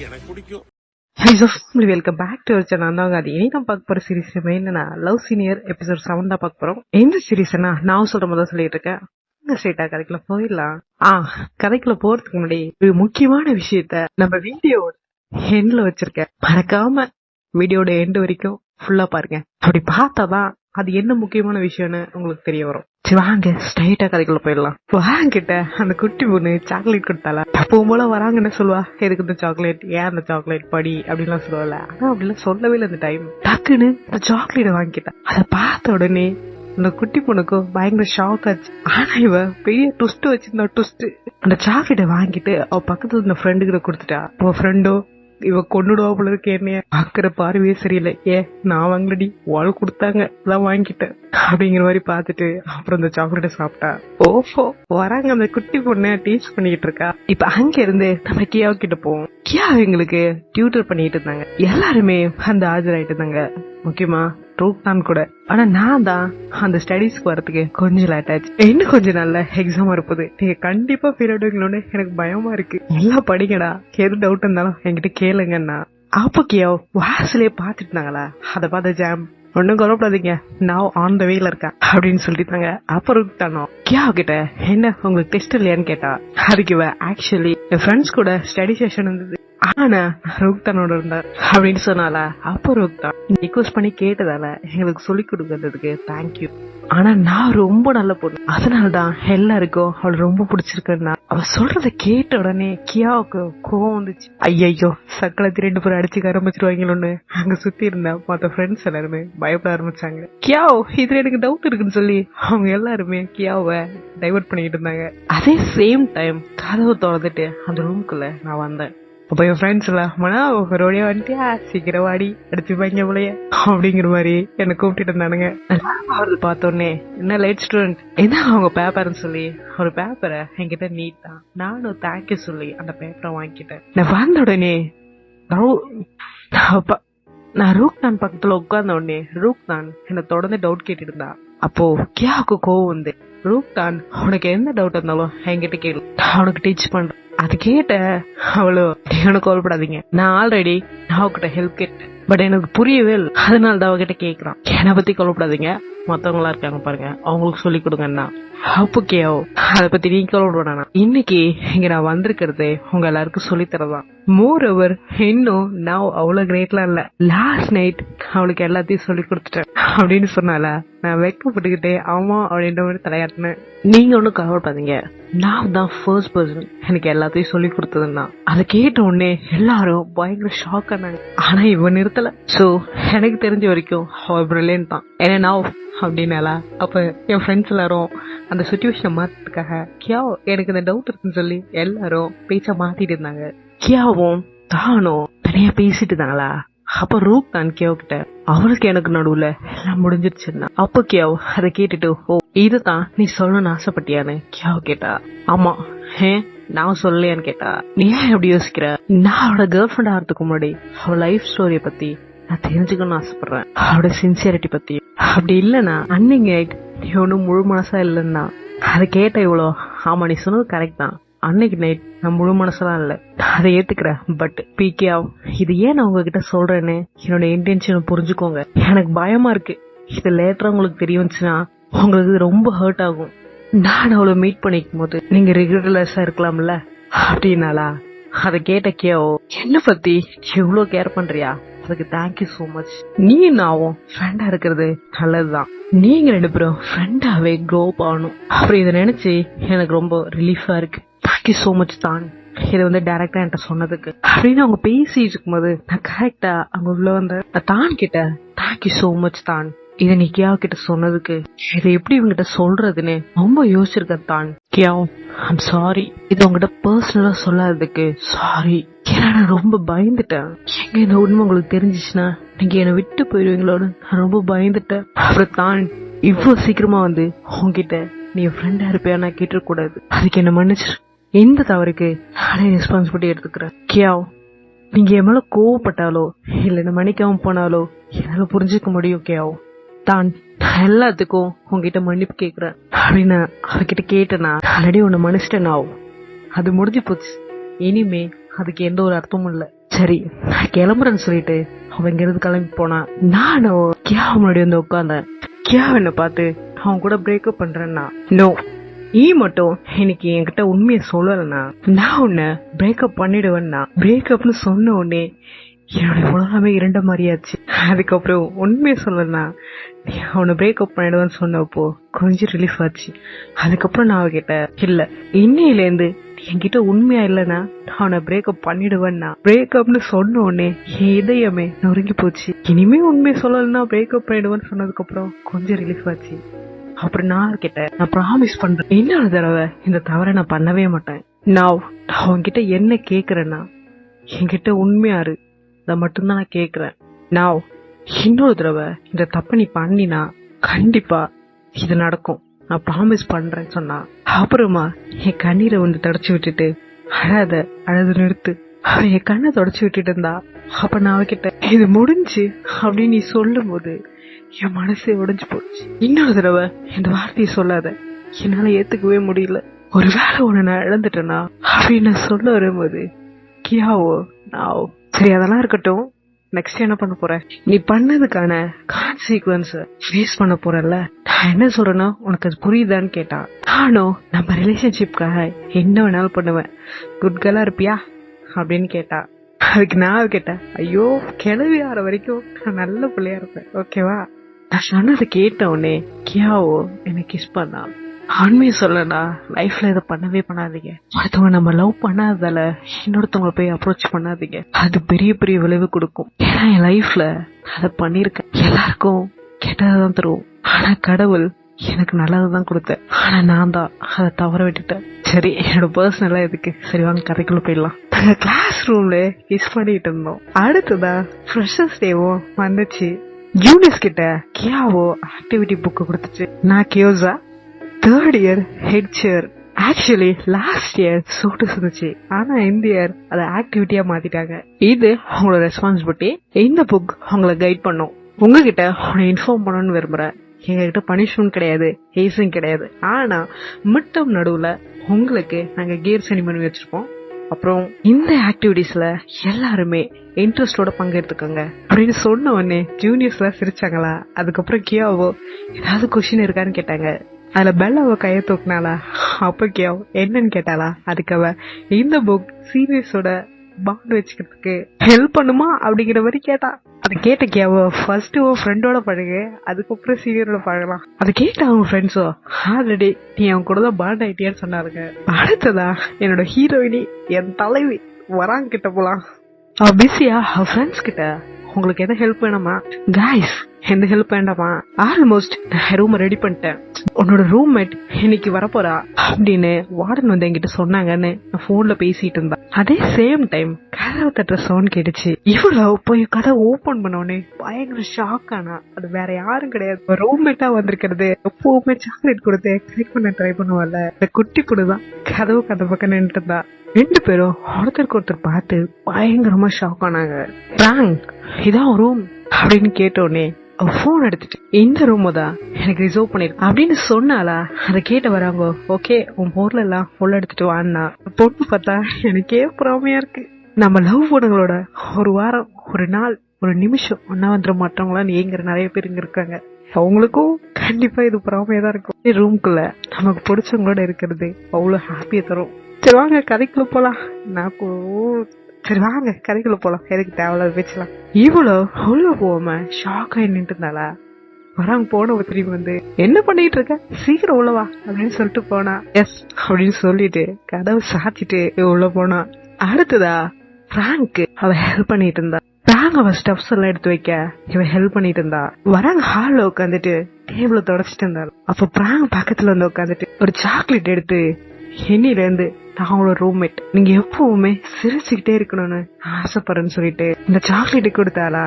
எனக்கு பிடிக்கும். Welcome back to channel. அது தான் பார்க்க போற சீரிஸ் என்னன்னா லவ் சீனியர் எபிசோட் 7 தான் பார்க்க போறோம். எந்த சீரிஸ்னா நான் சொல்ற மாதிரி சொல்லிட்டு இருக்கேன். ஸ்ட்ரெயிட்டா கதைக்குள்ள போயிடலாம். கதைக்குள்ள போறதுக்கு முன்னாடி ஒரு முக்கியமான விஷயத்த நம்ம வீடியோட எண்ட்ல வச்சிருக்கேன். மறக்காம வீடியோட எண்ட் வரைக்கும் ஃபுல்லா பாருங்க. அப்படி பார்த்தாதான் அது என்ன முக்கியமான விஷயம்னு உங்களுக்கு தெரிய வரும். சரி வாங்க ஸ்ட்ரைட்டா கதைக்குள்ள போயிடலாம். வாங்கிட்ட அந்த குட்டி பொண்ணு சாக்லேட் கொடுத்தால அப்பவும் போல வராங்கன்னு சொல்லுவா, எதுக்கு இந்த சாக்லேட், ஏன் அந்த சாக்லேட் படி அப்படின்லாம் சொல்லுவாள். ஆனா அப்படிலாம் சொல்லவே இல்லை. அந்த டைம் டக்குன்னு அந்த சாக்லேட் வாங்கிட்டா. அதை பார்த்த உடனே அந்த குட்டி பொண்ணுக்கும் பயங்கர ஷாக் ஆச்சு. ஆனா இவ பெரிய ட்விஸ்ட் வச்சிருந்தா. ட்விஸ்ட் அந்த சாக்லேட்டை வாங்கிட்டு அவ பக்கத்துல இருந்த ஃப்ரெண்டு கிட்ட கொடுத்துட்டா. அவ ஃப்ரெண்டோ இவ கொண்டுடுவா போல இருக்கு, என்னைய பாக்குற பார்வையே சரியில்லை. நான் வாங்கலடி, வாழ் கொடுத்தாங்க அதான் வாங்கிட்டேன் அப்படிங்கிற மாதிரி பாத்துட்டு அப்புறம் அந்த சாக்லேட்டை சாப்பிட்டா. ஓஹோ வராங்க அந்த குட்டி பொண்ணு டீச் பண்ணிட்டு இருக்கா. இப்ப அங்க இருந்து நம்ம கியா கிட்ட போவோம். கியா எங்களுக்கு டியூட்டர் பண்ணிட்டு இருந்தாங்க. எல்லாருமே அந்த ஆஜராயிட்டு இருந்தாங்க, முக்கியமா ரூக்தான் கூட. ஆனா நான் தான் அந்த ஸ்டடீஸ்க்கு வரதுக்கு கொஞ்சம் லேட் ஆச்சு. இன்னும் கொஞ்சம் நல்ல எக்ஸாம் இருப்பது, நீங்க கண்டிப்பா ஃபெயில் ஆடுவீங்களோன்னு எனக்கு பயமா இருக்கு. நல்லா படிங்கடா, எது டவுட் இருந்தாலும் என்கிட்ட கேளுங்கண்ணா. அப்பக்கியோ வாசலே பாத்துட்டு இருந்தாங்களா, அதை பார்த்த ஜாம் ஒன்னும் கவலைப்படாதீங்க, நான் ஆன் த வேல இருக்கேன் அப்படின்னு சொல்லிட்டாங்க. அப்புறம் தானோ கியா கிட்ட என்ன உங்களுக்கு டெஸ்ட் இல்லையான்னு கேட்டா. அதுக்கு இவ ஆக்சுவலி என் ஃப்ரெண்ட்ஸ் கூட ஸ்டடி செஷன் இருந்தது, ஆனா ருக்தானோட இருந்தார் அப்படின்னு சொன்னால. அப்ப ருக்தான் ரிக்வெஸ்ட் பண்ணி கேட்டதால எங்களுக்கு சொல்லி கொடுக்கறதுக்கு தேங்க்யூ. ஆனா நான் ரொம்ப நல்ல பொண்ணு, அதனாலதான் எல்லாருக்கும் அவளை ரொம்ப பிடிச்சிருக்குன்னா. அவ சொல்றத கேட்ட உடனே கியாவுக்கு கோவம் வந்துச்சு. ஐயோ சக்களத்தி 2 பேரும் அடிச்சு ஆரம்பிச்சிருவாங்களோன்னு அங்க சுத்தி இருந்த மத்த ஃப்ரெண்ட்ஸ் எல்லாருமே பயப்பட ஆரம்பிச்சாங்க. கியாவ் இதுல எனக்கு டவுட் இருக்குன்னு சொல்லி அவங்க எல்லாருமே கியாவை டைவர்ட் பண்ணிட்டு இருந்தாங்க. அதே சேம் டைம் கதவை திறந்துட்டு அந்த ரூம்குள்ள நான் வந்தேன். அப்ப என் ஃப்ரெண்ட்ஸ் எல்லாம் மனா ஒரு வழியா வந்துட்டியா, சீக்கிரம் வாடி அடிச்சு வைங்க போலைய அப்படிங்கிற மாதிரி என்ன கூப்பிட்டு இருந்தானுங்க. அவரு பார்த்தோன்னே என்ன லேட் ஸ்டூடெண்ட் என்ன அவங்க பேப்பர்னு சொல்லி ஒரு பேப்பரை என்கிட்ட நீட்டான். நானும் தேங்க்யூ சொல்லி அந்த பேப்பரை வாங்கிட்டேன். நான் வந்த உடனே நான் ரூக்தான் பக்கத்துல உட்கார்ந்த உடனே ரூக்தான் என்ன தொடர்ந்து டவுட் கேட்டு இருந்தா. அப்போ கியாவுக்கு கோவம் வந்து, ரூக்தான் உனக்கு எந்த டவுட் இருந்தாலும் என்கிட்ட கேளு, அவனுக்கு டீச் பண்றேன். அது கேட்ட அவளோ எனக்கு கோவப்படாதீங்க, நான் ஆல்ரெடி அவகிட்ட ஹெல்ப் கேட்டேன், பட் எனக்கு புரியவே இல்லை, அதனால தான் அவகிட்ட கேக்குறான். என்னை பத்தி கோவப்படாதீங்க, மத்தவங்களா இருக்காங்க பாருங்க அவங்களுக்கு சொல்லி கொடுங்கன்னா. அப்போக்கேயோ அதை பத்தி நீ கவலைப்படானா. இன்னைக்கு இங்க நான் வந்திருக்கிறது உங்க எல்லாருக்கும் சொல்லி தரதான். மோர் ஓவர் இன்னும் நான் அவ்வளவு கிரேட்லாம் இல்ல, லாஸ்ட் நைட் அவளுக்கு எல்லாத்தையும் சொல்லி கொடுத்துட்டேன் அப்படின்னு சொன்னால நான் வெக்கப்பட்டுக்கிட்டே ஆமா அப்படின்ற மாதிரி தலையாட்டினேன். நீங்க ஒன்னும் கவலைப்படாதீங்க, நான் தான் ஃபர்ஸ்ட் பர்சன் எனக்கு எல்லாத்தையும் சொல்லி கொடுத்ததுன்னா. அதை கேட்ட உடனே எல்லாரும் பயங்கர ஷாக் ஆனாங்க. ஆனா இவன் நிறுத்தல. சோ எனக்கு தெரிஞ்ச வரைக்கும் அவ பிரில்லியன்ட் தான். ஏன்னா நான் அப்படின்னாலா. அப்ப என் ஃப்ரெண்ட்ஸ் எல்லாரும் அந்த சிச்சுவேஷனை மாத்துறதுக்காக கியா எனக்கு இந்த டவுட் இருக்குன்னு சொல்லி எல்லாரும் பேச்ச மாத்திட்டு இருந்தாங்க. கியாவும் தானும் தனியா பேசிட்டு இருந்தாங்களா. அப்ப ரூப் தான் கியாவ் கிட்ட அவளுக்கு எனக்கு நடுவுல எல்லாம் முடிஞ்சிருச்சுன்னா. அப்ப கியாவ் அதை கேட்டுட்டு ஓ இதுதான் நீ சொல்லணும்னு ஆசைப்பட்டியான்னு கியாவ் கேட்டா. ஆமா நான் சொல்லலையான்னு கேட்டா. நீ ஏன் எப்படி யோசிக்கிற, நான் அவளோட கேர்ள் ஃப்ரெண்ட் ஆகிறதுக்கு முன்னாடி அவளோட லைஃப் ஸ்டோரிய பத்தி நான் தெரிஞ்சுக்கணும்னு ஆசைப்படுறேன், அவளோட சின்சியரிட்டி பத்தி. அப்படி இல்லைன்னா அன்னைக்கு நீ ஒன்னும் முழு மனசா இல்லைன்னா. அதை கேட்ட இவ்வளோ ஆமா நீ சொன்னது கரெக்ட் தான், அன்னைக்கு நைட் நான் முழு மனசெல்லாம் இல்ல, அதை ஏத்துக்கிறேன். பட் பிகே இது ஏன் நான் உங்ககிட்ட சொல்றேன்னு என்னோட இன்டென்ஷன் புரிஞ்சுக்கோங்க. எனக்கு பயமா இருக்கு, இது லேட்டரா உங்களுக்கு தெரியும்ச்சுன்னா உங்களுக்கு ரொம்ப ஹர்ட் ஆகும். நான் அவளை மீட் பண்ணிக்கும் போது நீங்க ரெகுலர்ஸா இருக்கலாம்ல அப்படின்னாலா. அதை கேட்ட கியாவோ என்ன பத்தி எவ்வளவு கேர் பண்றியா, அதுக்கு தேங்க்யூ சோ மச். நீ நாவும் ஃப்ரெண்டா இருக்கிறது நல்லதுதான், நீங்க 2 பேரும் ஃப்ரெண்டாவே க்ரோ ஆகணும். அப்படி இதை நினைச்சு எனக்கு ரொம்ப ரிலீஃபா இருக்கு. தேங்க்யூ சோ மச் தான் இதை டைரக்டா என்கிட்ட சொன்னதுக்கு அப்படின்னு அவங்க பேசிட்டு இருக்கும்போது நான் கரெக்டா அங்க உள்ள வந்த தான் கிட்ட தேங்க்யூ சோ மச் தான், இதை நீ கியா கிட்ட சொன்னதுக்கு இதை எப்படி இவங்கிட்ட சொல்றதுன்னு ரொம்ப யோசிச்சிருக்க தான். கியாவ் ஐம் சாரி, இது உங்ககிட்ட பர்சனலா சொல்லாததுக்கு சாரி. ஏன்னா நான் ரொம்ப பயந்துட்டேன், எங்க இந்த உண்மை உங்களுக்கு தெரிஞ்சிச்சுன்னா நீங்க என்னை விட்டு போயிடுவீங்களோன்னு நான் ரொம்ப பயந்துட்டேன். அப்புறம் தான் இவ்வளவு சீக்கிரமா உங்ககிட்ட நீ ஃப்ரெண்டா இருப்பியா நான் கேட்டுக்க கூடாது, அதுக்கு என்ன மன்னிச்சிரு. எந்த தவறுக்கு நானே ரெஸ்பான்சிபிலிட்டி எடுத்துக்கிறேன். கியாவ் நீங்க என் மேல கோவப்பட்டாலோ இல்ல என்ன மன்னிக்காம போனாலோ என்னால புரிஞ்சுக்க முடியும். கியாவ் தான் எல்லாத்துக்கும் உங்ககிட்ட மன்னிப்பு கேக்குறேன் அப்படின்னு அவகிட்ட கேட்டேன்னா ஆல்ரெடி உன்னை மன்னிச்சிட்டேன். அது முடிஞ்சு போச்சு, இனிமே அதுக்கு எந்த ஒரு அர்த்தமும் இல்ல. சரி நான் கிளம்புறேன்னு சொல்லிட்டு அவன் இங்கிருந்து கிளம்பி போனா. நானும் கியா முன்னாடி வந்து உட்காந்தேன். கியா என்ன பார்த்து அவன் கூட பிரேக்கப் பண்றேன்னா, நோ நீ மட்டும் இன்னைக்கு என்கிட்ட உண்மையை சொல்லலன்னா நான் உன்னை பிரேக்கப் பண்ணிடுவேன்னா. பிரேக்கப்னு சொன்ன உடனே என்னோட உலகமே இரண்ட மாதிரியாச்சு. அதுக்கப்புறம் உண்மையை சொல்லனா நீ அவனை பிரேக்கப் பண்ணிடுவேன்னு சொன்னப்போ கொஞ்சம் ரிலீஃப் ஆச்சு. அதுக்கப்புறம் நான் அவகிட்ட இல்ல இன்னையிலேருந்து என்கிட்ட உண்மையா இல்லைன்னா அவனை பிரேக்கப் பண்ணிடுவேன்னா. பிரேக்கப்னு சொன்ன உடனே என் இதயமே நொறுங்கி போச்சு. இனிமே உண்மையை சொல்லலைன்னா பிரேக்கப் பண்ணிடுவேன்னு சொன்னதுக்கு அப்புறம் கொஞ்சம் ரிலீஃப் ஆச்சு. அப்புறம் நான் கிட்ட நான் ப்ராமிஸ் பண்றேன் இன்னொரு தடவை இந்த தவறை நான் பண்ணவே மாட்டேன். நான் அவன்கிட்ட என்ன கேக்குறேன்னா என்கிட்ட உண்மையாரு அதை மட்டும்தான் நான் கேக்குறேன். நான் இன்னொரு தடவை இந்த தப்ப நீ பண்ணினா கண்டிப்பா இது நடக்கும் நான் ப்ராமிஸ் பண்றேன்னு சொன்னா. அப்புறமா என் கண்ணீரை வந்து தொடச்சு விட்டுட்டு அழது நிறுத்து அவன் என் கண்ணை தொடச்சு விட்டுட்டு இருந்தா. அப்ப நான் அவகிட்ட இது முடிஞ்சு அப்படின்னு நீ சொல்லும் போது என் மனசே உடைஞ்சு போச்சு. இன்னொரு தடவை இந்த வார்த்தையை சொல்லாத என்னால ஏத்துக்கவே முடியல. ஒரு வேலை ஒண்ணு நான் இழந்துட்டேனா அப்படின்னு சொல்ல வரும்போது கியாவோ நான் சரி அதெல்லாம் இருக்கட்டும், நெக்ஸ்ட் என்ன பண்ண போற? நீ பண்ணதுக்கான கான்சிக்வன்ஸ் ஃபேஸ் பண்ண போறல. நான் என்ன சொல்றேன்னா உனக்கு அது புரியுதான்னு கேட்டா. நானும் நம்ம ரிலேஷன்ஷிப்காக என்ன வேணாலும் பண்ணுவேன், குட் கேர்லா இருப்பியா அப்படின்னு கேட்டா. அதுக்கு நான் கேட்டேன் ஐயோ கிளவி ஆற வரைக்கும் நான் நல்ல பிள்ளையா இருப்பேன் ஓகேவா. நான் சொன்னதை கேட்ட உடனே கியாவோ என்ன கிஸ் பண்ணா. உண்மையை சொல்லனா லைஃப்ல இதை பண்ணவே பண்ணாதீங்க. ஒருத்தவங்க நம்ம லவ் பண்ணாததால இன்னொருத்தவங்களை போய் அப்ரோச் பண்ணாதீங்க. அது பெரிய பெரிய விளைவு கொடுக்கும். ஏன்னா என் லைஃப்ல அதை பண்ணிருக்கேன். எல்லாருக்கும் கெட்டதான் தருவோம், ஆனா கடவுள் எனக்கு நல்லதான் கொடுத்தேன். ஆனா நான் தான் அதை தவற விட்டுட்டேன். சரி என்னோட பர்சனலா எதுக்கு, சரி வாங்க கதைக்குள்ள போயிடலாம். நாங்க கிளாஸ் ரூம்ல கிஸ் பண்ணிட்டு இருந்தோம். அடுத்ததா ஃப்ரெஷர்ஸ் டேவும் வந்துச்சு. ஜூனியர்ஸ் கிட்ட கியாவோ ஆக்டிவிட்டி புக் கொடுத்துச்சு. நான் கியோசா தேர்ட் இயர் ஹெட் சேர். ஆக்சுவலி லாஸ்ட் இயர் சூட்டஸ் இருந்துச்சு, ஆனா இந்த இயர் அதை ஆக்டிவிட்டியா மாத்திட்டாங்க. இது அவங்களோட ரெஸ்பான்சிபிலிட்டி. இந்த புக் அவங்களை கைட் பண்ணும். உங்ககிட்ட உன்னை இன்ஃபார்ம் பண்ணணும்னு விரும்புறேன். எங்ககிட்ட பனிஷ்மெண்ட் கிடையாது, ஹேசிங் கிடையாது. ஆனா மிட்டம் நடுவுல உங்களுக்கு நாங்க கேர் செனி பண்ணி வச்சிருப்போம். அப்புறம் இந்த ஆக்டிவிட்டிஸ்ல எல்லாருமே இன்ட்ரெஸ்டோட பங்கெடுத்துக்கோங்க அப்படின்னு சொன்ன உடனே ஜூனியர்ஸ் எல்லாம் சிரிச்சாங்களா. அதுக்கப்புறம் கியாவோ ஏதாவது கொஸ்டின் இருக்கான்னு கேட்டாங்க. அதுல பெல்லாவ கைய தூக்குனாளா. அப்ப கியாவோ என்னன்னு கேட்டாளா. அதுக்கு அவ இந்த புக் சீரியஸோட பாண்ட் வச்சுக்கிறதுக்கு ஹெல்ப் பண்ணுமா அப்படிங்கிற மாதிரி கேட்டா. அதை கேட்ட கியாவோ ஃபர்ஸ்ட் உன் ஃப்ரெண்டோட பழகு, அதுக்கப்புறம் சீனியரோட பழகலாம். அதை கேட்ட அவங்க ஃப்ரெண்ட்ஸோ ஆல்ரெடி நீ அவன் கூட தான் பாண்ட் ஆயிட்டியான்னு சொன்னாருங்க. அடுத்ததா என்னோட ஹீரோயினி என் தலைவி வராங்க கிட்ட போலாம். அவ பிஸியா அவ ஃப்ரெண்ட்ஸ் கிட்ட உங்களுக்கு எதை ஹெல்ப் வேணுமா கைஸ், எந்த ஹெல்ப் வேண்டாமா, ஆல்மோஸ்ட் ரூம் ரெடி பண்ணிட்டேன், உன்னோட ரூம்மேட் இன்னைக்கு வரப்போறா அப்படின்னு வார்டன் வந்து என்கிட்ட சொன்னாங்கன்னு நான் போன்ல பேசிட்டு இருந்தா. அதே சேம் டைம் கதவை தட்டுற சவுண்ட் கேட்டுச்சு. இவ்வளவு போய் கதை ஓபன் பண்ணோடனே பயங்கர ஷாக் ஆனா. அது வேற யாரும் கிடையாது, ரூம்மேட்டா வந்திருக்கிறது. எப்பவுமே சாக்லேட் கொடுத்து கரெக்ட் பண்ண ட்ரை பண்ணுவாள்ல, இந்த குட்டி பொண்ணுதான் கதவுக்கு அந்த பக்கம் நின்றுட்டு இருந்தா. ரெண்டு பேரும் ஒருத்தருக்கு ஒருத்தர் பார்த்து பயங்கரமா ஷாக் ஆனாங்க. பிராங்க் இதான் ரூம் அப்படின்னு கேட்டோடனே போன் எடுத்துட்டு இந்த ரூம் தான் எனக்கு ரிசர்வ் பண்ணிருக்கு அப்படின்னு சொன்னாலா. அதை கேட்ட வராங்க. ஓகே உன் பொருள் எல்லாம் ஃபுல் எடுத்துட்டு வான்னா. பொண்ணு பார்த்தா எனக்கே பொறாமையா இருக்கு. நம்ம லவ் பொண்ணுங்களோட ஒரு வாரம் ஒரு நாள் ஒரு நிமிஷம் ஒன்னா வந்துட மாட்டவங்களான்னு ஏங்குற நிறைய பேர் இங்க இருக்காங்க. அவங்களுக்கும் கண்டிப்பா இது பொறாமையா தான் இருக்கும். ரூம்குள்ள நமக்கு பிடிச்சவங்களோட இருக்கிறது அவ்வளவு ஹாப்பியா தரும். சரி வாங்க கதைக்குள்ள போலாம். சரி வாங்க கதைக்குள்ள போலாம், எதுக்கு தேவையில்லாத பேசலாம். இவ்வளவு உள்ள போகாம ஷாக் ஆகி நின்று இருந்தாளா. வராங்க போனவ திரும்பி வந்து என்ன பண்ணிட்டு இருக்க, சீக்கிரம் உள்ளவா அப்படின்னு சொல்லிட்டு போனா. எஸ் அப்படின்னு சொல்லிட்டு கதவை சாத்திட்டு உள்ள போனா. அடுத்ததா பிராங்க் அவ ஹெல்ப் பண்ணிட்டு இருந்தா. பிராங்க் அவ ஸ்டெப்ஸ் எல்லாம் எடுத்து வைக்க இவ ஹெல்ப் பண்ணிட்டு இருந்தா. வராங்க ஹால்ல உட்காந்துட்டு டேபிள தொடச்சிட்டு இருந்தாரு. அப்ப பிராங்க் பக்கத்துல வந்து உட்காந்துட்டு ஒரு சாக்லேட் எடுத்து என்னில இருந்து அவங்களோட ரூம்மேட் நீங்க எப்பவுமே சிரிச்சுக்கிட்டே இருக்கணும்னு ஆசைப்படுறேன்னு சொல்லிட்டு இந்த சாக்லேட் கொடுத்தாளா.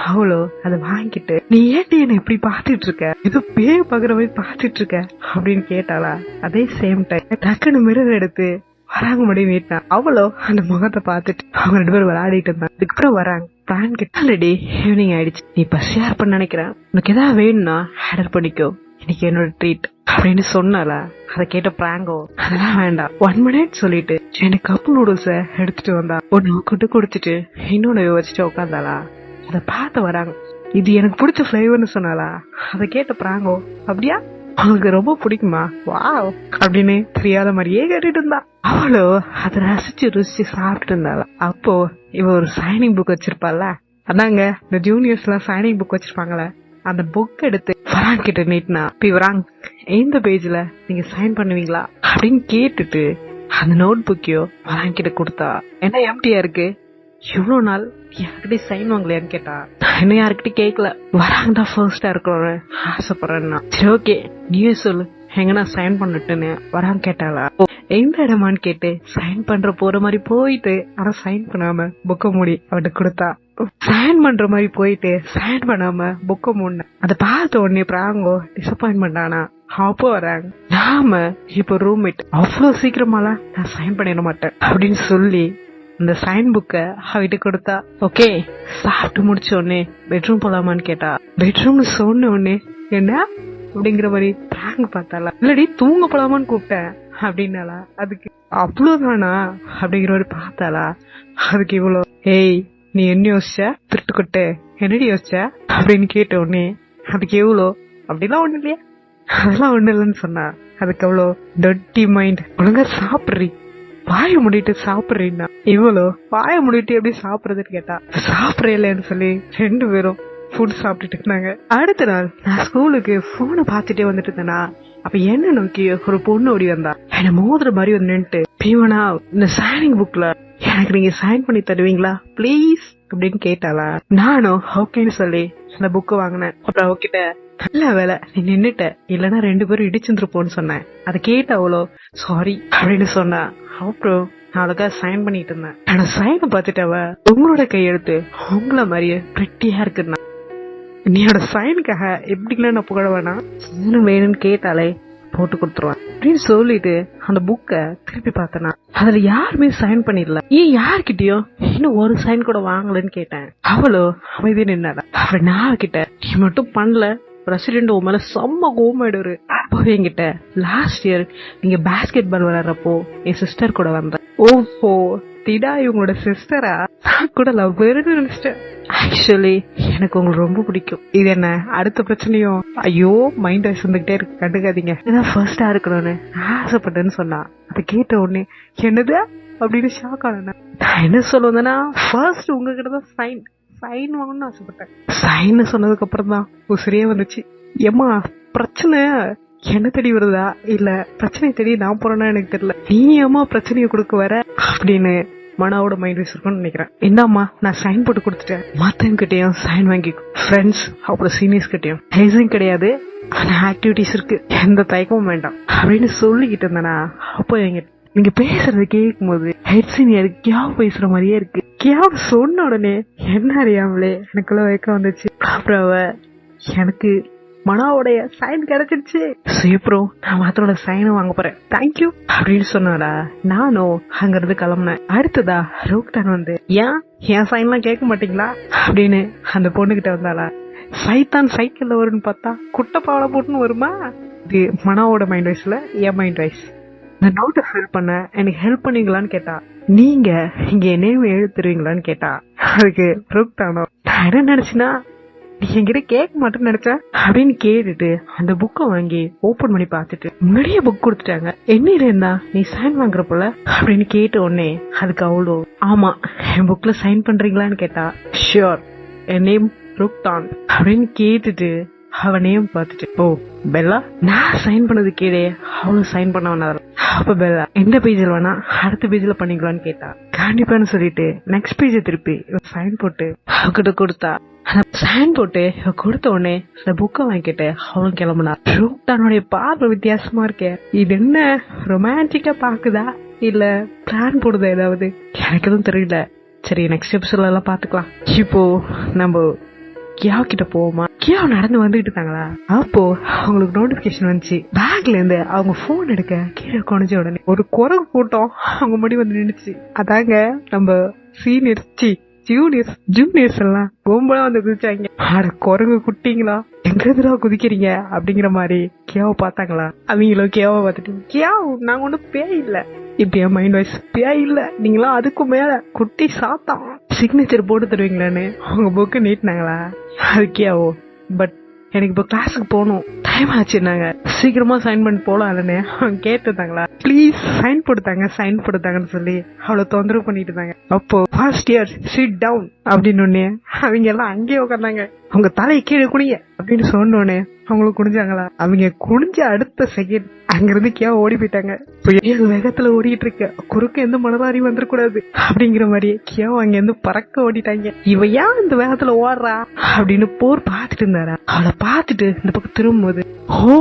அவளோ அதை வாங்கிட்டு நீ ஏன்டி என்ன இப்படி பாத்துட்டு இருக்க, இது பேய் பாக்குற மாதிரி பாத்துட்டு இருக்க அப்படின்னு கேட்டாளா. அதே சேம் டைம் டக்குன்னு மிரர் எடுத்து வராங்க முடியும் வீட்டா. அவளோ அந்த முகத்தை பாத்துட்டு அவங்க ரெண்டு பேரும் விளையாடிட்டு இருந்தாங்க. அதுக்கப்புறம் வராங்க பிளான் கிட்ட ஆல்ரெடி ஈவினிங் ஆயிடுச்சு, நீ பஸ் ஷேர் பண்ண நினைக்கிறேன், உனக்கு ஏதாவது வேணும்னா ஆர்டர் பண்ணிக்கோ, இன்னைக்கு என்னோட ட்ரீட் அப்படின்னு சொன்னால அதை கேட்ட பிராங்கோ அதெல்லாம் வேண்டாம் 1 மினிட் சொல்லிட்டு எனக்கு கப் நூடுல்ஸ எடுத்துட்டு வந்தா ஒன்னு கொண்டு குடிச்சிட்டு இன்னொன்னு வச்சுட்டு உட்காந்தாளா அதை பார்த்து வராங்க. இது எனக்கு பிடிச்ச ஃபிளேவர்னு சொன்னாலா அதை கேட்ட பிராங்கோ அப்படியா அவங்களுக்கு ரொம்ப பிடிக்குமா வாவ் அப்படின்னு தெரியாத மாதிரியே கேட்டுட்டு இருந்தா. அவளோ அதை ரசிச்சு சாப்பிட்டு இருந்தாளா. அப்போ இவ ஒரு சைனிங் புக் வச்சிருப்பால, அதாங்க இந்த ஜூனியர்ஸ் எல்லாம் சைனிங் புக் வச்சிருப்பாங்களே, அந்த புக் எடுத்து வராங் கிட்ட நீட்டினா வராங் எந்த பேஜ்ல நீங்க சைன் பண்ணுவீங்களா அப்படின்னு கேட்டுட்டு அந்த நோட் புக்கையோ வராங் கிட்ட கொடுத்தா. என்ன எம்டியா இருக்கு, இவ்வளவு நாள் யாருக்கிட்டே சைன் வாங்கலையான்னு கேட்டா. இன்னும் யாருக்கிட்டே கேட்கல, வராங்க தான் ஃபர்ஸ்டா இருக்கணும்னு ஆசைப்படுறேன்னா. சரி ஓகே நீயே சொல்லு எங்க நான் சைன் பண்ணட்டுன்னு வராங்க கேட்டாளா. எந்த இடமான்னு கேட்டு சைன் பண்ற போற மாதிரி போயிட்டு ஆனா சைன் பண்ணாம புக்க மூடி அவட்ட கொடுத்தா. சைன் பண்ற மாதிரி போயிட்டு சைன் பண்ணாம புக்க மூடின அதை பார்த்த உடனே பிராங்கோ டிசப்பாயின்மெண்ட் ஆனா. அப்போ வராங்க நாம இப்ப ரூம்மேட் அவ்வளவு சீக்கிரமாலாம் நான் சைன் பண்ணிட மாட்டேன் அப்படின்னு சொல்லி அந்த சைன் புக்க அவகிட்ட கொடுத்தா. ஓகே சாப்பிட்டு முடிச்ச உடனே பெட்ரூம் போலாமான்னு கேட்டா. பெட்ரூம்னு சொன்ன உடனே என்ன அப்படிங்கிற மாதிரி பிராங்க் பார்த்தாளா. இல்லடி தூங்க போலாமான்னு கூப்பிட்டேன் அப்படின்னாலா. அதுக்கு அவ்வளவுதானா அப்படிங்கிற மாதிரி பார்த்தாளா. அதுக்கு இவ்வளோ ஏய் நீ என்ன யோசிச்ச திருட்டுக்கொட்டு என்னடி யோசிச்ச அப்படின்னு கேட்ட உடனே அதுக்கு எவ்வளோ அப்படிலாம் ஒண்ணு இல்லையா அதெல்லாம் ஒண்ணு இல்லைன்னு சொன்னா. அதுக்கு அவ்வளோ டர்ட்டி மைண்ட் ஒழுங்கா சாப்பிடுறீ வாய முடிட்டு சாப்பிடுறீன்னா. இவ்வளோ வாய முடிட்டு எப்படி சாப்பிடுறதுன்னு கேட்டா. சாப்பிடலன்னு சொல்லி 2 பேரும் ஃபுட் சாப்பிட்டுட்டு இருந்தாங்க. அடுத்த நாள் நான் ஸ்கூலுக்கு போனை பாத்துட்டே வந்துட்டு இருந்தேனா. அப்ப என்ன நோக்கி ஒரு பொண்ணு ஓடி வந்தா. என்ன மோதுற மாதிரி வந்து நின்னுட்டு பீவனா இந்த சைனிங் புக்ல எனக்கு நீங்க சைன் பண்ணி தருவீங்களா பிளீஸ் அப்படின்னு கேட்டாளா. நானும் ஓகேன்னு சொல்லி அந்த புக்கு வாங்கினேன். அப்புறம் அவகிட்ட நல்ல வேலை நீ நின்னுட்ட இல்லன்னா 2 பேரும் இடிச்சுருப்போன்னு சொன்னேன். அதை கேட்ட அவ்வளோ சாரி அப்படின்னு சொன்னா. அப்புறம் நான் அவளுக்காக சைன் பண்ணிட்டு இருந்தேன். ஆனா சைனை பார்த்துட்டு அவ உங்களோட கையெழுத்து உங்கள மாதிரியே பிரெட்டியா இருக்குன்னா நீயோட சைனுக்காக எப்படிங்களா நான் புகழ வேணாம் இன்னும் வேணும்னு கேட்டாலே போட்டு கொடுத்துருவேன் அப்படின்னு சொல்லிட்டு அந்த புக்க திருப்பி பார்த்தனா அதுல யாருமே சைன் பண்ணிடல. ஏன் யார்கிட்டயும் இன்னும் ஒரு சைன் கூட வாங்கலன்னு கேட்டேன். அவளோ அமைதியா நின்னாடா. அப்புறம் நான் கிட்ட நீ மட்டும் பண்ணல பிரசிடென்ட் உன் மேல செம்ம கோமாயிடுவாரு. அப்போ என்கிட்ட லாஸ்ட் இயர் நீங்க பாஸ்கெட் பால் விளையாடுறப்போ என் சிஸ்டர் கூட வந்தேன். ஓஹோ திடா இவங்களோட சிஸ்டரா கூட லவ் நினைச்சிட்டேன். ஆக்சுவலி எனக்கு உங்களுக்கு ரொம்ப பிடிக்கும். இது என்ன அடுத்த பிரச்சனையும் ஐயோ மைண்ட் வாய்ஸ் வந்துகிட்டே இருக்கு கண்டுக்காதீங்க. இதான் ஃபர்ஸ்டா இருக்கணும்னு ஆசைப்பட்டேன்னு சொன்னா. அதை கேட்ட உடனே என்னது அப்படின்னு ஷாக் ஆன. நான் என்ன சொல்லுவேன்னா ஃபர்ஸ்ட் உங்ககிட்ட தான் சைன் வாங்கணும்னு ஆசைப்பட்டேன். சைன் சொன்னதுக்கு அப்புறம் தான் உசிரியே வந்துச்சு. ஏமா பிரச்சனை என்ன தேடி வருதா இல்ல பிரச்சனை தேடி நான் போறேன்னா எனக்கு தெரியல. நீ ஏமா பிரச்சனையை கொடுக்க வர அப்படின்னு மனாவோட மைண்ட் வைஸ் இருக்கும்னு நினைக்கிறேன். என்னம்மா நான் சைன் போட்டு கொடுத்துட்டேன். மத்தவங்க கிட்டயும் சைன் வாங்கி ஃப்ரெண்ட்ஸ் அப்புறம் சீனியர்ஸ் கிட்டயும் ஹேசிங் கிடையாது ஆனா ஆக்டிவிட்டிஸ் இருக்கு எந்த தயக்கமும் வேண்டாம் அப்படின்னு சொல்லிக்கிட்டு இருந்தேனா. அப்போ எங்க நீங்க பேசுறது கேட்கும் போது ஹெட் சீனியர் கியாவ் பேசுற மாதிரியே இருக்கு. கியாவ் சொன்ன உடனே என்ன அறியாமலே எனக்குள்ள வைக்க வந்துச்சு. அப்புறம் அவ எனக்கு மனாவோடைய சைன் கிடைச்சிருச்சு. அப்புறம் நான் மாத்தனோட சைனும் வாங்க போறேன் தேங்க்யூ அப்படின்னு சொன்னாடா. நானும் அங்க இருந்து கிளம்புனேன். அடுத்ததா ரோக்டான் வந்து ஏன் என் சைன் எல்லாம் கேட்க மாட்டீங்களா அப்படின்னு அந்த பொண்ணுகிட்ட வந்தாளா. சைத்தான் சைக்கிள்ல வரும்னு பார்த்தா குட்டை பாவலை போட்டுன்னு வருமா. இது மனாவோட மைண்ட் வைஸ்ல என் மைண்ட் வைஸ். இந்த நோட்டை ஃபில் பண்ண எனக்கு ஹெல்ப் பண்ணீங்களான்னு கேட்டா. நீங்க இங்க என்னையும் எழுத்துருவீங்களான்னு கேட்டா. அதுக்கு ரோக்டானோ நான் என்ன நினைச்சுன்னா நீ என்கிட்ட கேட்க மாட்டேன்னு நினைச்சேன் அப்படின்னு கேட்டுட்டு அந்த புக்கை வாங்கி ஓபன் பண்ணி பாத்துட்டு முன்னாடியே புக் கொடுத்துட்டாங்க. என்னையில இருந்தா நீ சைன் வாங்குற போல அப்படின்னு கேட்ட உடனே அதுக்கு அவ்வளோ ஆமா என் புக்ல சைன் பண்றீங்களான்னு கேட்டா. ஷியோர் என் நேம் ருக்தான் அப்படின்னு கேட்டுட்டு அவனையும் பார்த்துட்டு ஓ பெல்லா நான் சைன் பண்ணது கேடே அவளும் சைன் பண்ண வேணாம். அப்ப பெல்லா எந்த பேஜ்ல வேணா அடுத்த பேஜ்ல பண்ணிக்கலான்னு கேட்டா. கண்டிப்பான்னு சொல்லிட்டு நெக்ஸ்ட் பேஜ திருப்பி சைன் போட்டு அவகிட்ட கொடுத்தா. சைன் போட்டு கொடுத்த உடனே அந்த புக்கை வாங்கிட்டு அவளும் கிளம்புனா. ருக்தானுடைய பார்வை வித்தியாசமா இருக்கே. இது என்ன ரொமான்டிக்கா பாக்குதா இல்ல பிளான் போடுதா ஏதாவது எனக்கு எதுவும் தெரியல. சரி நெக்ஸ்ட் எபிசோட்ல எல்லாம் பாத்துக்கலாம். இப்போ நம்ம கியா கிட்ட போவோமா. கியா நடந்து வந்துகிட்டு இருக்காங்களா. அப்போ அவங்களுக்கு நோட்டிபிகேஷன் வந்துச்சு. பேக்ல இருந்து அவங்க போன் எடுக்க கீழே குறைஞ்ச உடனே ஒரு குரங்கு கூட்டம் அவங்க முடி வந்து நின்னுச்சு. அதாங்க நம்ம சீனியர்ஸ் ஜூனியர்ஸ் எல்லாம் கும்பலா வந்து குதிச்சாங்க. அட குரங்கு குட்டிங்களா எங்கிருந்துடா குதிக்கிறீங்க அப்படிங்கிற மாதிரி கேவ பார்த்தாங்களா. அவங்களும் கேவ பார்த்துட்டு கேவ் நாங்க ஒன்னும் பேய் இல்ல. இப்ப என் மைண்ட் வாய்ஸ் பேய் இல்ல, நீங்களாம் அதுக்கும் மேல குட்டி சாத்தான், சிக்னேச்சர் போட்டு தருவீங்களான்னு அவங்க புக்கு நீட்டினாங்களா. அது கேவோ. பட் எனக்கு இப்ப கிளாஸுக்கு போகணும், டைம் ஆச்சுன்னாங்க. சீக்கிரமா சைன் பண்ணி போலாம் இல்லன்னு அவங்க கேட்டுருந்தாங்களா. ப்ளீஸ் சைன் போடுத்தாங்கன்னு சொல்லி அவ்வளவு தொந்தரவு பண்ணிட்டு இருந்தாங்க. அப்போ ஃபர்ஸ்ட் இயர் சிட் டவுன் அப்படின்னு அவங்க எல்லாம் அங்கேயே உட்காந்தாங்க. அவங்க தலையை கீழே குனிய அப்படின்னு சொன்னோடனே அவங்களுக்கு குனிஞ்சாங்களா. அவங்க குனிஞ்ச அடுத்த செகண்ட் அங்கிருந்து கியா ஓடி போயிட்டாங்க. வேகத்துல ஓடிட்டு இருக்க குறுக்க எந்த மனதாரியும் வந்துடக்கூடாது அப்படிங்கிற மாதிரியே கியா அங்க இருந்து பறக்க ஓடிட்டாங்க. இவ ஏன் இந்த வேகத்துல ஓடுறா அப்படின்னு போர் பாத்துட்டு இருந்தாரா. அவளை பாத்துட்டு இந்த பக்கம் திரும்பும்போது ஓ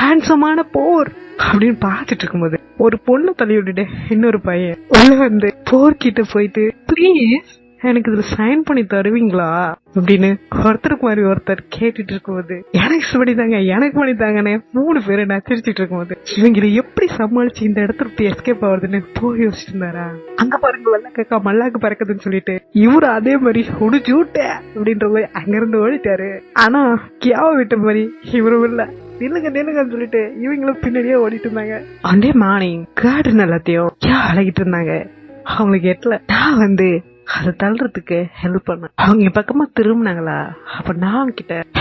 ஹேண்ட்ஸமான போர் அப்படின்னு பாத்துட்டு இருக்கும்போது ஒரு பொண்ணு தள்ளி விட்டுட்டு இன்னொரு பையன் உள்ள வந்து போர்கிட்ட போயிட்டு ப்ளீஸ் எனக்கு இதுல சைன் பண்ணி தருவீங்களா அப்படின்னு ஒருத்தருக்கு மாதிரி ஒருத்தர் கேட்டுட்டு இருக்கும்போது எனக்கு பண்ணித்தாங்கன்னு 3 பேரை நச்சரிச்சுட்டு இருக்கும்போது இவங்களை எப்படி சமாளிச்சு இந்த இடத்துல இப்படி எஸ்கேப் ஆகுதுன்னு போய் யோசிச்சுட்டு இருந்தாரா. அங்க பாருங்க வெள்ளக்கா மல்லாக்கு பறக்குதுன்னு சொல்லிட்டு இவரு அதே மாதிரி ஒடிச்சுட்ட அப்படின்ற மாதிரி அங்கிருந்து ஓடிட்டாரு. ஆனா கியாவ விட்ட மாதிரி இவரும் இல்ல. நில்லுங்கன்னு சொல்லிட்டு இவங்களும் பின்னாடியே ஓடிட்டு இருந்தாங்க. அண்டே மார்னிங் கார்டன் எல்லாத்தையும் அழகிட்டு இருந்தாங்க. அவங்களுக்கு எட்டல நான் வந்து அதை தள்ளுறதுக்கு ஹெல்ப் பண்ண. அவங்க பக்கமா திரும்பினாங்களா. அப்ப நான்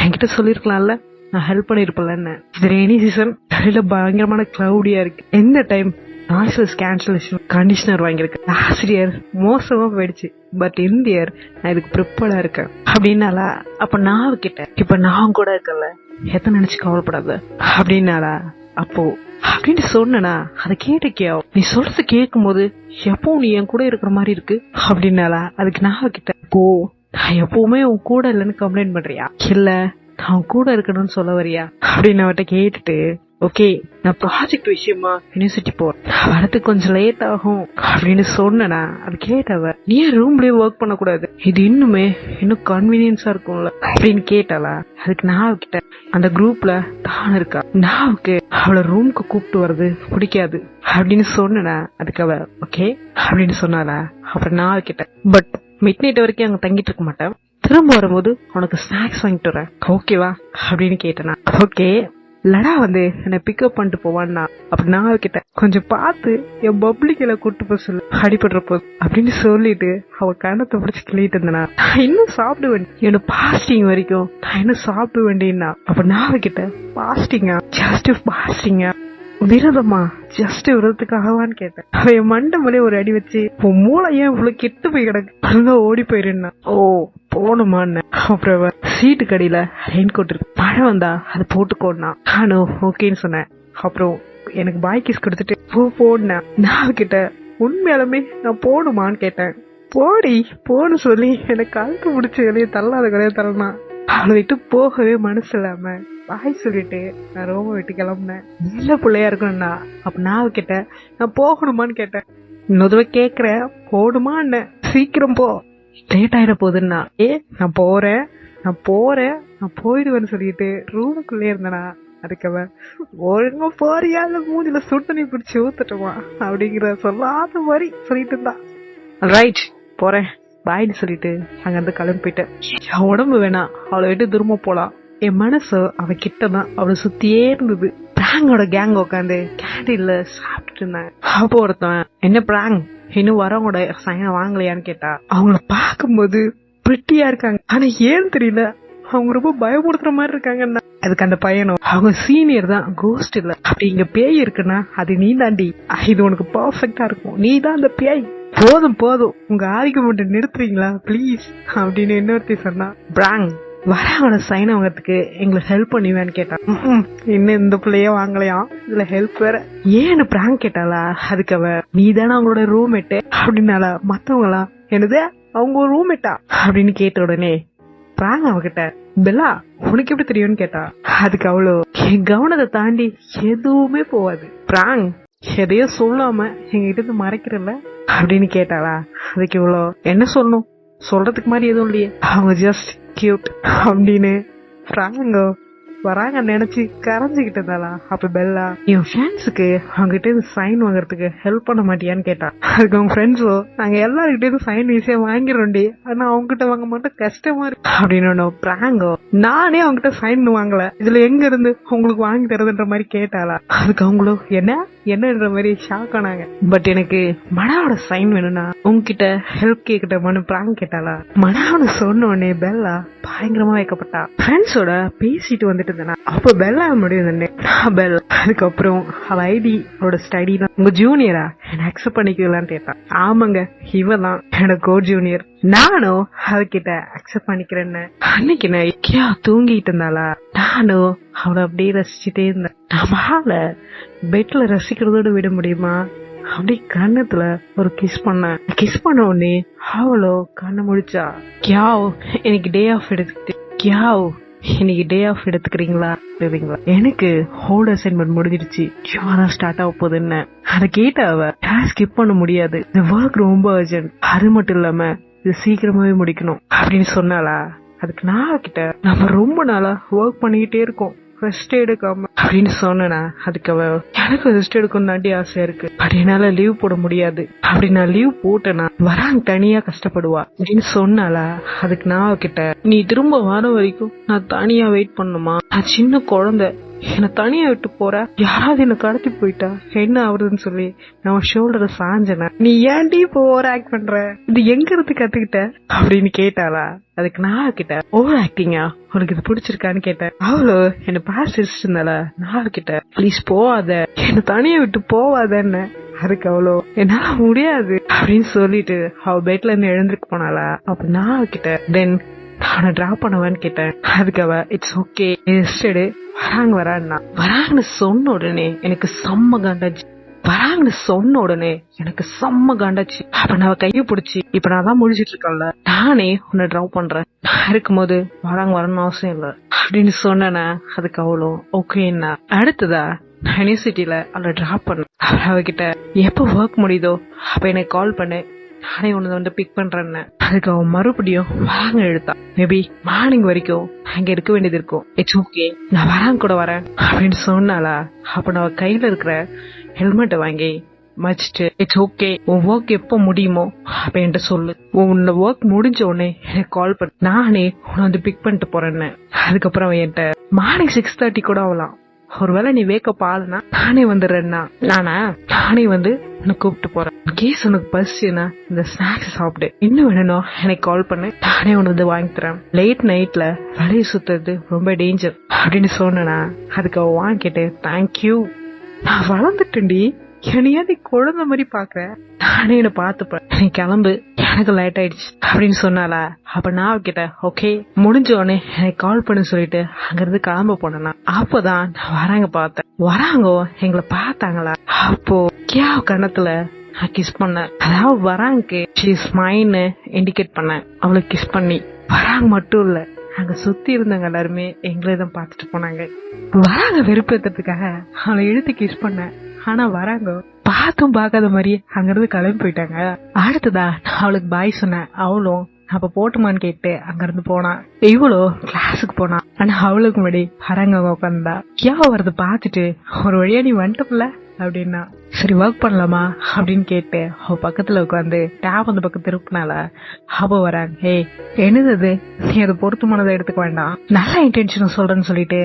என்கிட்ட சொல்லிருக்கலாம்ல, நான் ஹெல்ப் பண்ணிருப்பேன்னு. இது ரெய்னி சீசன், வெளியில பயங்கரமான கிளவுடியா இருக்கு. எந்த டைம் நாய்ஸ் கேன்சலேஷன் கண்டிஷனர் வாங்கியிருக்கு. லாஸ்ட் இயர் மோசமா போயிடுச்சு, பட் இந்த இயர் நான் இதுக்கு ப்ரிப்பேர்டா இருக்கேன் அப்படின்னாலா. அப்ப நான் இப்ப நான் கூட இருக்கல, எத்தனை நினைச்சு கவலைப்படாத அப்படின்னாலா. அப்போ அப்படின்னு சொன்னா அதை கேட்டுக்கியா, நீ சொல்றது கேட்கும் போது எப்போ நீ என் கூட இருக்கிற மாதிரி இருக்கு அப்படின்னாலா. அதுக்கு நான் போ நான் எப்பவுமே உன் கூட இல்லைன்னு கம்ப்ளைண்ட் பண்றியா, இல்ல நான் கூட இருக்கணும்னு சொல்ல வரியா அப்படின்னு அவட்ட கேட்டுட்டு ஓகே நான் ப்ராஜெக்ட் விஷயமா யூனிவர்சிட்டி போறேன், வரதுக்கு கொஞ்சம் லேட் ஆகும் அப்படின்னு சொன்னா. அது கேட்டவ நீ ரூம்லயே ஒர்க் பண்ண கூடாது, இது இன்னும் கன்வீனியன்ஸா இருக்கும்ல அப்படின்னு கேட்டாளா. அதுக்கு நான் அந்த குரூப்ல தான் இருக்கா, நாவுக்கு அவளை ரூமுக்கு கூப்பிட்டு வர்றது பிடிக்காது அப்படின்னு சொன்னா. அதுக்கு அவ ஓகே அப்படின்னு சொன்னாலா. அப்புறம் நான் பட் மிட் நைட் வரைக்கும் அங்க தங்கிட்டு இருக்க மாட்டேன், திரும்ப வரும்போது உனக்கு ஸ்நாக்ஸ் வாங்கிட்டு வரேன் ஓகேவா அப்படின்னு கேட்டேனா. ஓகே லடா வந்து என்ன பிக்கப் பண்ணிட்டு போவான்னா. அப்படி நான் கொஞ்சம் பார்த்து என் பப்ளிக்ல கூட்டு போய் சொல்லு அடிபடுற போது அப்படின்னு சொல்லிட்டு அவ கணத்தை பிடிச்சி கிள்ளிட்டு இருந்தனா. நான் இன்னும் சாப்பிட வேண்டிய என்ன பாஸ்டிங் வரைக்கும் நான் இன்னும் சாப்பிட வேண்டியன்னா. அப்ப நான் பாஸ்டிங்கா ஜஸ்ட் பாஸ்டிங்கா விரதமா ஜஸ்ட் விரதத்துக்காகவான்னு கேட்டேன். அவன் மண்டமலே ஒரு அடி வச்சு உன் மூளை ஏன் இவ்வளவு கெட்டு போய் கிடக்கு அங்க ஓடி போயிருந்தா. ஓ போகணுமான்னு. அப்புறம் சீட்டு கடியில ரெயின் கோட் இருக்கு, மழை வந்தா அது போட்டுக்கோன்னா. நானும் ஓகேன்னு சொன்னேன். அப்புறம் எனக்கு பாய் கிஸ் கொடுத்துட்டு போனேன். நான் உண்மையாலுமே நான் போகணுமான்னு கேட்டேன். போன்னு சொல்லி எனக்கு கழுத்து முடிச்சு வெளியே தள்ளாத கிடையாது தள்ளனா. அவளை விட்டு போகவே மனசு இல்லாம பாய் சொல்லிட்டு நான் ரோம விட்டு கிளம்புனேன். நல்ல பிள்ளையா இருக்கணும்னா. அப்ப நான் நான் போகணுமான்னு கேட்டேன். இன்னொரு கேக்குறேன் போகணுமா என்ன, சீக்கிரம் போ லேட் ஆயிட போகுதுன்னா. நான் போயிடுவேன்னு சொல்லிட்டு ரூமுக்குள்ளே இருந்தனா. அதுக்கவன் ஒழுங்கா போறியா இல்ல மூஞ்சில சுட்டணி பிடிச்சி ஊத்துட்டோமா அப்படிங்கிற சொல்லாத மாதிரி சொல்லிட்டு இருந்தான். ரைட் போறேன் பாய்னு சொல்லிட்டு அங்க இருந்து கிளம்பி போயிட்டேன். என் உடம்பு வேணா அவளை விட்டு திரும்ப போலாம், என் மனசு அவ கிட்டதான் அவளை சுத்தியே இருந்தது. பிராங்கோட கேங் உட்காந்து கேண்டீன்ல சாப்பிட்டுட்டு இருந்தாங்க. அப்போ ஒருத்தன் என்ன பிராங் இன்னும் வரவங்களோட சைனை வாங்கலையான்னு கேட்டா. அவங்கள பாக்கும்போது பிரிட்டியா இருக்காங்க, ஆனா ஏன்னு தெரியல அவங்க ரொம்ப பயமுறுத்துற மாதிரி இருக்காங்கன்னா. அதுக்கு அந்த பையனும் அவங்க சீனியர் தான், கோஸ்ட் இல்ல. அப்படி இங்க பேய் இருக்குன்னா அது நீ தாண்டி, இது உனக்கு பர்ஃபெக்டா இருக்கும், நீ தான் அந்த பேய், போதும் உங்க ஆர்கியூமெண்ட் நிறுத்துறீங்களா ப்ளீஸ் அப்படின்னு இன்னொருத்தி சொன்னா. பிராங் வரவன சைன் வாங்கறதுக்கு எங்களுக்கு ஹெல்ப் பண்ணுவேன்னு கேட்டான். இன்னும் இந்த பிள்ளைய வாங்கலையாம், இதுல ஹெல்ப் வேற ஏன்னு பிராங்க் கேட்டாளா. அதுக்கு அவ நீ தானே அவங்களோட ரூம்மேட்டு அப்படின்னால. மத்தவங்களா என்னது அவங்க ஒரு ரூம்மேட்டா அப்படின்னு கேட்ட உடனே பிராங்க் அவகிட்ட பெல்லா உனக்கு எப்படி தெரியும்னு கேட்டா. அதுக்கு அவ்வளோ என் கவனத்தை தாண்டி எதுவுமே போவாது. பிராங்க் எதையோ சொல்லாம எங்ககிட்ட மறைக்கிறல்ல அப்படின்னு கேட்டாளா. அதுக்கு இவ்வளோ என்ன சொல்லணும், சொல்றதுக்கு மாதிரி எதுவும் இல்லையே, அவங்க ஜஸ்ட் கியூட் அப்படின்னு. பிராங்கோ வராங்க நினைச்சு கரைஞ்சுகிட்டு இருந்தாளா. அப்ப பெல்லா என் ஃப்ரெண்ட்ஸுக்கு அவங்ககிட்ட இருந்து சைன் வாங்குறதுக்கு ஹெல்ப் பண்ண மாட்டியான்னு கேட்டா. அதுக்கு அவங்க ஃப்ரெண்ட்ஸோ நாங்க எல்லாருக்கிட்ட இருந்து சைன் ஈஸியா வாங்கிடும்டி, ஆனா அவங்ககிட்ட வாங்க மாட்டோம் கஷ்டமா இருக்கு அப்படின்னு பிராங்கோ. நானே அவங்ககிட்ட சைன் வாங்கல, இதுல எங்க இருந்து உங்களுக்கு வாங்கி தரதுன்ற மாதிரி கேட்டாளா. அதுக்கு அவங்களும் என்னன்ற மாதிரி ஷாக் ஆனாங்க. பட் எனக்கு மனாவோட சைன் வேணும்னா உங்ககிட்ட ஹெல்ப் கேக்கிட்டமான்னு பிராங்க் கேட்டாளா. மனாவோட சொன்ன உடனே பெல்லா பயங்கரமா வைக்கப்பட்டா. ஃப்ரெண்ட்ஸோட பேசிட்டு வந்துட்டு இருந்தேனா அப்ப பெல்லா முடியும் பெல். அதுக்கப்புறம் அவ ஐடி அவளோட ஸ்டடி உங்க ஜூனியரா என்ன அக்செப்ட் பண்ணிக்கலான்னு கேட்டா. ஆமாங்க இவன் தான் எனக்கு கோ ஜூனியர், நானும் அவகிட்ட அக்செப்ட் பண்ணிக்கிறேன்னு. அன்னைக்கு நான் தூங்கிட்டு இருந்தாளா, நானும் அவளை அப்படியே ரசிச்சுட்டே இருந்தேன். நம்மளால பெட்ல ரசிக்கிறதோட விட முடியுமா, அப்படி கண்ணத்துல ஒரு கிஸ் பண்ண உடனே அவளோ கண்ணை முடிச்சா. கியாவ் எனக்கு டே ஆஃப் எடுத்துக்கிறீங்களா? எனக்கு ஹோல்ட் அசைன்மெண்ட் முடிஞ்சிருச்சு, தான் ஸ்டார்ட் ஆக போகுதுன்னு. அதை கேட்ட அவ ஸ்கிப் பண்ண முடியாது, இந்த ஒர்க் ரொம்ப அர்ஜென்ட், அது மட்டும் இல்லாம இது சீக்கிரமாவே முடிக்கணும் அப்படின்னு சொன்னாலா. அதுக்கு நான் கிட்ட நம்ம ரொம்ப நாளா ஒர்க் பண்ணிக்கிட்டே இருக்கோம் ரெஸ்ட் எடுக்காம அப்படின்னு சொன்னா. அதுக்கு அவ எனக்கு ரெஸ்ட் எடுக்கணும் தாண்டி ஆசையா இருக்கு, பட் என்னால லீவ் போட முடியாது, அப்படி நான் லீவ் போட்டேன்னா வராங்க தனியா கஷ்டப்படுவா அப்படின்னு சொன்னாலா. அதுக்கு நான் அவகிட்ட நீ திரும்ப வர வரைக்கும் நான் தனியா வெயிட் பண்ணுமா, நான் சின்ன குழந்தை, என்ன தனியா விட்டு போற, யாராவது என்ன கடத்தி போயிட்டா என்ன ஆகுதுன்னு சொல்லி நான் ஷோல்டரை சாஞ்சன. நீ ஏன்டி இப்போ ஓவர் ஆக்ட் பண்ற, இது எங்க இருந்து கத்துக்கிட்ட அப்படின்னு கேட்டாளா. அதுக்கு நான் கிட்ட ஓவர் ஆக்டிங்கா உனக்கு இது பிடிச்சிருக்கான்னு கேட்டேன். அவளோ என்ன பார்த்து சிரிச்சிருந்தாளா. நான் கிட்ட ப்ளீஸ் போவாத, என்ன தனியா விட்டு போவாதன்னு. அதுக்கு அவ்வளோ என்னால முடியாது அப்படின்னு சொல்லிட்டு அவ பெட்ல இருந்து எழுந்திருக்கு போனாளா. அப்ப நான் கிட்ட தென் அவனை டிராப் பண்ணவான்னு கேட்டேன். அதுக்கு அவ இட்ஸ் ஓகே வராங்கன்னு சொன்ன உடனே எனக்கு செம்ம காண்டாச்சு. அப்ப நான் கைய பிடிச்சி இப்ப நான் தான் முடிச்சிட்டு இருக்கேன்ல, நானே உன்னை டிராப் பண்றேன், நான் இருக்கும்போது வரணும்னு அவசியம் இல்ல அப்படின்னு சொன்னேன்னா. அதுக்கு அவ்வளோ ஓகேன்னா. அடுத்ததா யூனிவர்சிட்டியில அவளை டிராப் பண்ண. அவகிட்ட எப்ப ஒர்க் முடியுதோ அப்ப எனக்கு கால் பண்ணு, நானே உன்னை பிக் பண்றேன்னு. அதுக்கு அவன் மறுபடியும் வராங்க எழுத்தா. மேபி மார்னிங் வரைக்கும் அங்க இருக்க வேண்டியது இருக்கும், இட்ஸ் ஓகே நான் வராங்க கூட வரேன் அப்படின்னு சொன்னாலா. அப்ப நான் கையில இருக்கிற ஹெல்மெட்டை வாங்கி மச்சிட்டு இட்ஸ் ஓகே உன் ஒர்க் எப்ப முடியுமோ அப்ப என்கிட்ட சொல்லு, உன்ன ஒர்க் முடிஞ்ச உடனே எனக்கு கால் பண்ணு, நானே உன்னை பிக் பண்ணிட்டு போறேன்னு. அதுக்கப்புறம் அவன் என்கிட்ட மார்னிங் 6:30 கூட ஆகலாம், ஒருவேளை நீ வேக்கப் ஆளுனா நானே வந்துடுறேன்னா. நானே வந்து உன்னை கூப்பிட்டு போறேன், கேஸ் உனக்கு பசினா இந்த ஸ்நாக்ஸ் சாப்பிடு, இன்னும் வேணும் எனக்கு கால் பண்ணு, நானே உனது வாங்கி தரேன், லேட் நைட்ல வெளியே சுத்துறது ரொம்ப டேஞ்சர் அப்படின்னு சொன்னா. அதுக்கு அவ வாங்கிட்டு தேங்க்யூ, நான் வளர்ந்துட்டேன்டி, என்னையாவது குழந்தை மாதிரி பாக்குற, நானே என்ன பாத்துப்பேன், நீ கிளம்பு எனக்கு லேட் ஆயிடுச்சு அப்படின்னு சொன்னாலா. அப்ப நான் கிட்ட ஓகே முடிஞ்ச உடனே எனக்கு கால் பண்ணு சொல்லிட்டு அங்க இருந்து கிளம்ப போனா. அப்பதான் நான் வராங்க பார்த்தேன். வராங்கோ எங்களை பார்த்தாங்களா. அப்போ கணத்துல நான் கிஸ் பண்ணேன், அதாவது வராங்க ஸ்மைன்னு இண்டிகேட் பண்ணேன். அவளை கிஸ் பண்ணி வராங்க மட்டும் இல்ல அங்க சுத்தி இருந்தவங்க எல்லாருமே எங்களே தான் பாத்துட்டு போனாங்க. வராங்க வெறுப்பேத்துறதுக்காக அவளை இழுத்து கிஸ் பண்ணேன், ஆனா வராங்க பார்த்தும் பார்க்காத மாதிரி அங்க இருந்து கிளம்பி போயிட்டாங்க. அடுத்ததா நான் அவளுக்கு பாய் சொன்னேன், அவளும் அப்ப போட்டுமான்னு கேட்டு அங்க இருந்து போனா. இவ்வளோ கிளாஸுக்கு போனா, ஆனா அவளுக்கு முன்னாடி வராங்க உட்காந்தா. வரது பாத்துட்டு ஒரு வழியா நீ வந்துட்டல அப்படின்னா, சரி ஒர்க் பண்ணலாமா அப்படின்னு கேட்டு அவ பக்கத்துல உட்காந்து டேப் அந்த பக்கம் திருப்பினால. அவ வராங்க, ஏய் என்னது நீ அதை பொருத்தமானதை எடுத்துக்க வேண்டாம், நல்ல இன்டென்ஷன் சொல்றேன்னு சொல்லிட்டு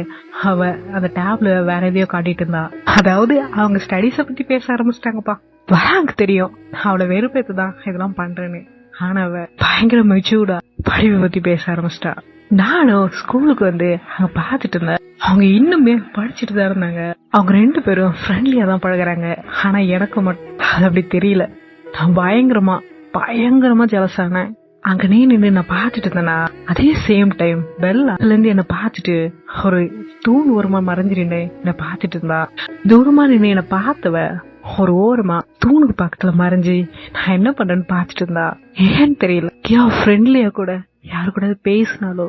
அவ அந்த டேப்ல வேற எதையோ காட்டிட்டு இருந்தா. அதாவது அவங்க ஸ்டடீஸ பத்தி பேச ஆரம்பிச்சிட்டாங்கப்பா. வராங்க தெரியும் அவளை வெறுப்பேத்துதான் இதெல்லாம் பண்றேன்னு, ஆனா அவ பயங்கர மெச்சூர்டா படிப்பை பத்தி பேச ஆரம்பிச்சிட்டா. நானும் ஸ்கூலுக்கு வந்து அங்க பாத்துட்டு இருந்தேன், அவங்க இன்னுமே படிச்சுட்டு தான் இருந்தாங்க. அவங்க 2 பேரும் ஃப்ரெண்ட்லியா தான் பழகுறாங்க, ஆனா எனக்கு மட்டும் அது அப்படி தெரியல. நான் பயங்கரமா ஜெலஸ் ஆனேன். அங்க நீ நின்று நான் பாத்துட்டு இருந்தேனா. அதே சேம் டைம் பெல்லா இருந்து என்ன பாத்துட்டு ஒரு தூண் ஓரமா மறைஞ்சிருந்தே என்ன பாத்துட்டு இருந்தா. தூரமா நின்று என்ன பார்த்தவ ஒரு ஓரமா தூணுக்கு பக்கத்துல மறைஞ்சு நான் என்ன பண்றேன்னு பாத்துட்டு இருந்தா. ஏன்னு தெரியல, ஃப்ரெண்ட்லியா கூட யாரு கூட பேசினாலோ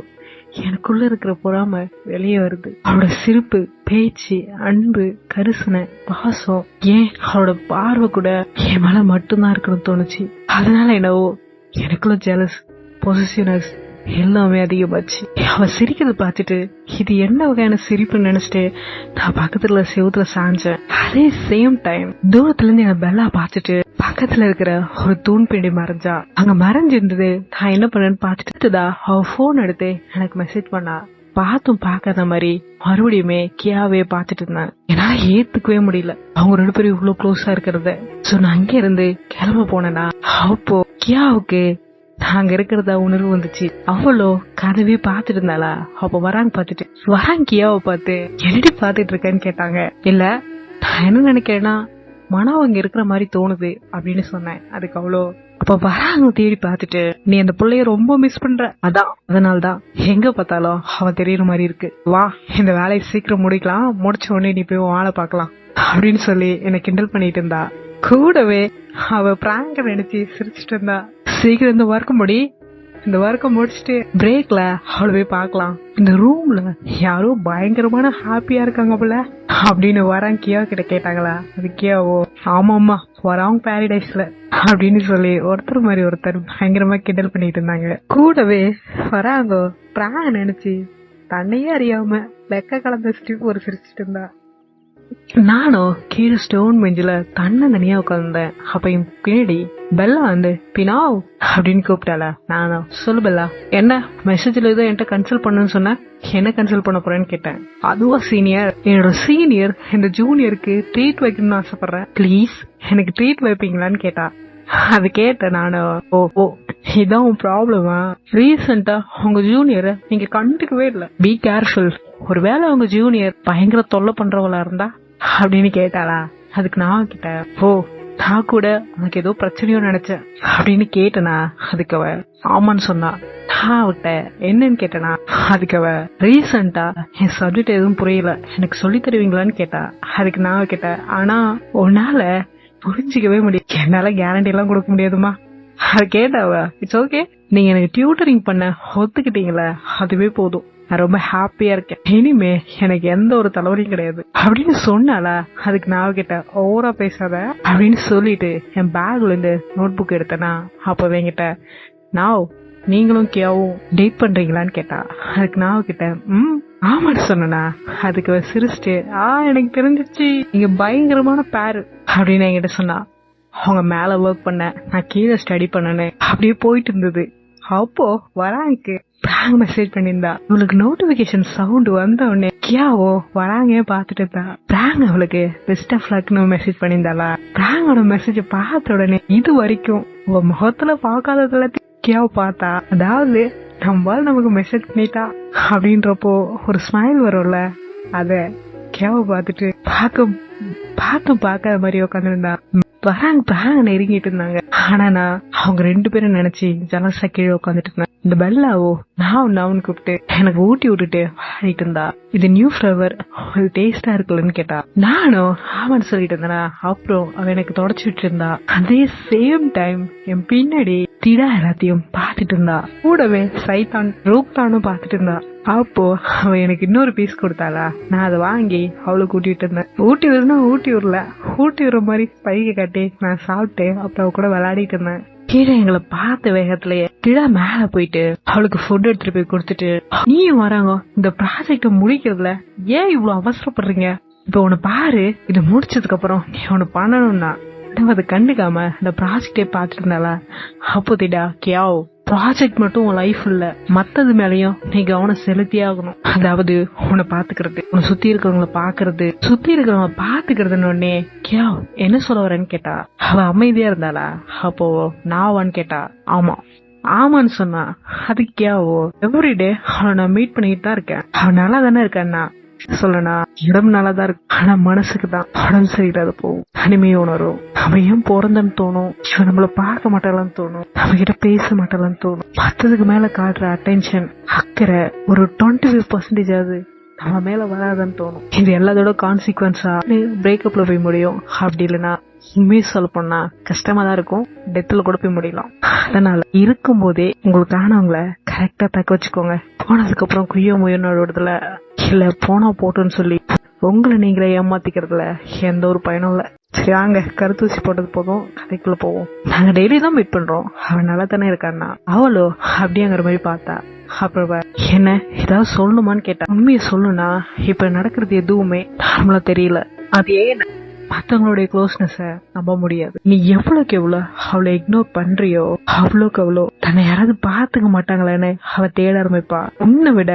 எனக்குள்ள இருக்கிற பொறாம வெளியே வருது. அவளோட சிரிப்பு, பேச்சு, அன்பு, கரிசனை, பாசம், ஏன் அவளோட பார்வை கூட என் மேல மட்டும்தான் இருக்கணும்னு தோணுச்சு. அதனால என்னவோ எனக்குள்ள ஜெலஸ், பொசிஷனஸ் எல்லாமே அதிகமாச்சு. அவ சிரிக்கிறத பார்த்துட்டு இது என்ன வகையான சிரிப்புன்னு நினைச்சிட்டு நான் பக்கத்துல செவுத்துல சாஞ்சேன். அதே சேம் டைம் தூரத்துல இருந்து என் பெல்லா பார்த்துட்டு பக்கத்துல இருக்கிற ஒரு தூண் பிண்டி மறைஞ்சா. அங்க மறைஞ்சிருந்தது. நான் என்ன பண்ணேன்னு பார்த்துட்டுதா அவ போன் எடுத்து எனக்கு மெசேஜ் பண்ணா. பார்த்தும் பார்க்காத மாதிரி மறுபடியுமே கியாவே பார்த்துட்டு இருந்தேன். என்னால ஏத்துக்கவே முடியல அவங்க 2 பேரும் இவ்வளவு க்ளோஸா இருக்கிறத. சோ நான் அங்க இருந்து கிளம்ப போனேன்னா அப்போ கியாவுக்கு நாங்க இருக்கிறதா உணர்வு வந்துச்சு. அவ்வளோ கதவே பாத்துட்டு இருந்தாளா. அப்ப வராங்க கியாவை பார்த்து என்னடி பாத்துட்டு இருக்கேன்னு கேட்டாங்க. இல்ல நான் என்ன நினைக்கிறேன்னா மனம் அங்க இருக்கிற மாதிரி தோணுது அப்படின்னு சொன்னேன். அதுக்கு அவ்வளோ அப்ப வராங்க தேடி பாத்துட்டு நீ அந்த பிள்ளைய ரொம்ப மிஸ் பண்ற, அதனால்தான் எங்க பார்த்தாலும் அவ தெரியற மாதிரி இருக்கு, வா இந்த வேலையை சீக்கிரம் முடிக்கலாம், முடிச்ச உடனே நீ போய் ஆளை பாக்கலாம் அப்படின்னு சொல்லி என்ன கிண்டல் பண்ணிட்டு இருந்தா. கூடவே அவ பிராங்க நினைச்சு சிரிச்சிட்டு இருந்தா. சீக்கிரம் இந்த ஒர்க்க முடிச்சுட்டு பிரேக்ல அவளை போய் பாக்கலாம், இந்த ரூம்ல யாரோ பயங்கரமான ஹாப்பியா இருக்காங்க போல அப்படின்னு வராங்க கியா கிட்ட கேட்டாங்களா. அது கியாவோ ஆமாமா வராங்க பாரடைஸ்ல அப்படின்னு சொல்லி ஒருத்தர் மாதிரி ஒருத்தர் பயங்கரமா கிண்டல் பண்ணிட்டு இருந்தாங்க. கூடவே வராங்க பிராங்க நினைச்சு தன்னையே அறியாம வெக்க கலந்த ஸ்டிப் ஒரு சிரிச்சிட்டு இருந்தா. நானும் கீழே ஸ்டோன் பெஞ்சில தனியா உட்கார்ந்தேன். அப்ப என் பின்னாடி பெல்லா வந்து பினாவ் அப்படின்னு கூப்பிட்டால. நானும் சொல்லு பெல்லா, என்ன மெசேஜ்ல ஏதோ என்கிட்ட கன்சல்ட் பண்ணுன்னு சொன்ன, என்ன கன்சல்ட் பண்ண போறேன்னு கேட்டேன். அதுவா சீனியர், என்னோட சீனியர் இந்த ஜூனியருக்கு ட்ரீட் வைக்கணும்னு ஆசைப்படுறேன், பிளீஸ் எனக்கு ட்ரீட் வைப்பீங்களான்னு கேட்டா. அது கேட்டேன் நானும். ஓ இதான் உன் ப்ராப்ளமா, ரீசெண்டா உங்க ஜூனியரை நீங்க கண்டுக்கவே இல்ல, பி கேர்ஃபுல், ஒருவேளை உங்க ஜூனியர் பயங்கர தொல்லை பண்றவளா இருந்தா அப்படின்னு கேட்டாளா. அதுக்கு நான் கிட்ட நான் கூட உனக்கு ஏதோ பிரச்சனையோ நினைச்சேன் அப்படின்னு கேட்டனா. அதுக்கு அவ ஆமான்னு சொன்னா. நான் அவட்ட என்னன்னு கேட்டனா. அதுக்கு அவ ரீசெண்டா என் சப்ஜெக்ட் எதுவும் புரியல, எனக்கு சொல்லி தருவீங்களான்னு கேட்டா. அதுக்கு நான் கிட்ட ஆனா உன்னால புரிஞ்சிக்கவே முடியும், என்னால கேரண்டி எல்லாம் கொடுக்க முடியாதுமா. அது கேட்டாவ இட்ஸ் ஓகே, நீங்க எனக்கு டியூட்டரிங் பண்ண ஒத்துக்கிட்டீங்களா, அதுவே போதும், நான் ரொம்ப ஹாப்பியா இருக்கேன், இனிமே எனக்கு எந்த ஒரு தலைவலியும் கிடையாது அப்படின்னு சொன்னாலா. அதுக்கு நான் கிட்ட ஓவரா பேசாத அப்படின்னு சொல்லிட்டு என் பேக்ல இருந்து நோட் புக் எடுத்தனா. அப்ப என்கிட்ட நான் நீங்களும் கியாவும் டேட் பண்றீங்களான்னு கேட்டா. அதுக்கு நான் கிட்ட ஆமான்னு சொன்னா. அதுக்கு சிரிச்சிட்டு எனக்கு தெரிஞ்சிச்சு நீங்க பயங்கரமான பேரு அப்படின்னு என்கிட்ட சொன்னா. அவங்க மேல ஒர்க் பண்ண, நான் கீழே ஸ்டடி பண்ணனு அப்படியே போயிட்டு இருந்தது. அப்போ வராங்க பிராங்க மெசேஜ் பண்ணிருந்தா. அவளுக்கு நோட்டிபிகேஷன் சவுண்ட் வந்த உடனே கியாவோ வராங்க பாத்துட்டு இருந்தா. பிராங்க அவளுக்கு பெஸ்ட் ஆஃப் லக்னு மெசேஜ் பண்ணிருந்தாளா. பிராங்கோட மெசேஜ் பார்த்த உடனே இது வரைக்கும் உங்க முகத்துல பாக்காததுல கியாவை பார்த்தா, அதாவது நம்மளால நமக்கு மெசேஜ் பண்ணிட்டா அப்படின்றப்போ ஒரு ஸ்மைல் வரும்ல, அத கியாவை பார்த்துட்டு பார்க்காத மாதிரி உட்காந்துருந்தா. வராங்க நெருங்கிட்டு இருந்தாங்க. ஆனா நான் அவங்க 2 பேரும் நினைச்சு ஜலசா கீழே உட்காந்துட்டு இருந்தேன். இந்த பெல்லாவோ நான் கூப்பிட்டு எனக்கு ஊட்டி விட்டுட்டு விளையாடிட்டு இருந்தா. இது நியூ ஃபிளவர், டேஸ்டா இருக்குல்லன்னு கேட்டா. நானும் ஆமான்னு சொல்லிட்டு இருந்தேனா. அப்புறம் அவ எனக்கு தொடச்சு விட்டு இருந்தா. அதே சேம் டைம் என் பின்னாடி திடா எல்லாத்தையும் பாத்துட்டு இருந்தா. கூடவே சைத்தான் ரூக்தானும் பாத்துட்டு இருந்தா. அப்போ அவ எனக்கு இன்னொரு பீஸ் கொடுத்தாளா. நான் அதை வாங்கி அவளுக்கு ஊட்டிட்டு இருந்தேன். ஊட்டி விடுற மாதிரி பைகை காட்டி நான் சாப்பிட்டு அப்புறம் அவ கூட விளையாடிட்டு இருந்தேன். கீழே எங்களை பார்த்த வேகத்திலேயே கீழே மேல போயிட்டு அவளுக்கு ஃபுட் எடுத்துட்டு போய் கொடுத்துட்டு, நீயும் வராங்க இந்த ப்ராஜெக்ட முடிக்கிறதுல ஏன் இவ்வளவு அவசரப்படுறீங்க, இப்ப உன்னை பாரு, இது முடிச்சதுக்கு அப்புறம் நீ ஒண்ணு பண்ணணும்னா அதை கண்டுக்காம இந்த ப்ராஜெக்டே பாத்துட்டு இருந்தாளா. அப்போதிடா கியாவ், ப்ராஜெக்ட் மட்டும் உன் லைஃப் இல்ல, மத்தது மேலயும் நீ கவனம் செலுத்தியே ஆகணும். அதாவது உன்னை பாத்துக்கிறது, உன்னை சுத்தி இருக்கிறவங்க பாத்துக்கிறதுன்னு கியாவ் என்ன சொல்ல வரேன்னு கேட்டா. அவ அமைதியா இருந்தாளா. அப்போ நான் கேட்டா. ஆமான்னு சொன்னா. அது கியாவோ எவ்ரிடே அவனை நான் மீட் பண்ணிட்டு தான் இருக்கேன், அவன் நல்லா தானே இருக்கான்னா சொல்லனா. உடம்பு நல்லாதான் இருக்கு, ஆனா மனசுக்கு தான் உடம்பு சரியில்லாத போகும், தனிமையை உணரும், நம்ம ஏன் பிறந்தன்னு தோணும், இவன் நம்மள பார்க்க மாட்டாளான்னு தோணும், நம்ம கிட்ட பேச மாட்டாளான்னு தோணும். மத்ததுக்கு மேல காட்டுற அட்டென்ஷன் அக்கறை ஒரு 25% ஆகுது நம்ம மேல வராதான்னு தோணும். இது எல்லாத்தோட கான்சிக்வன்ஸா பிரேக்கப்ல போய் முடியும். அப்படி இல்லைன்னா உண்மையை சொல்ல போனா கஷ்டமா தான் இருக்கும், டெத்துல கூட போய் முடியலாம். அதனால இருக்கும் போதே உங்களுக்கானவங்கள கரெக்டா தக்க வச்சுக்கோங்க. போனதுக்கு அப்புறம் குய்யோ முயற்சில இல்ல போனா போட்டோன்னு சொல்லி உங்களை நீங்களே ஏமாத்திக்கிறதுல எந்த ஒரு பயனும் இல்ல. சரி வாங்க, கருத்தூசி போட்டது போதும், கதைக்குள்ள போவோம். நாங்க டெய்லி தான் மீட் பண்றோம், அவன் நல்லா தானே இருக்கான்னா. அவளோ அப்படிங்கிற மாதிரி பார்த்தா. அப்புறம் அவ, என்ன ஏதாவது சொல்லணுமான்னு கேட்டா. உண்மையை சொல்லுனா இப்ப நடக்கிறது எதுவுமே நார்மலா தெரியல. அது ஏன் மத்தவங்களுடைய க்ளோஸ்னஸ நம்ப முடியாது. நீ எவ்வளவுக்கு எவ்வளவு அவளை இக்னோர் பண்றியோ அவ்வளோக்கு அவ்வளோ தன்னை யாராவது பாத்துக்க மாட்டாங்களேன்னு அவ தேட ஆரம்பிப்பா. உன்னை விட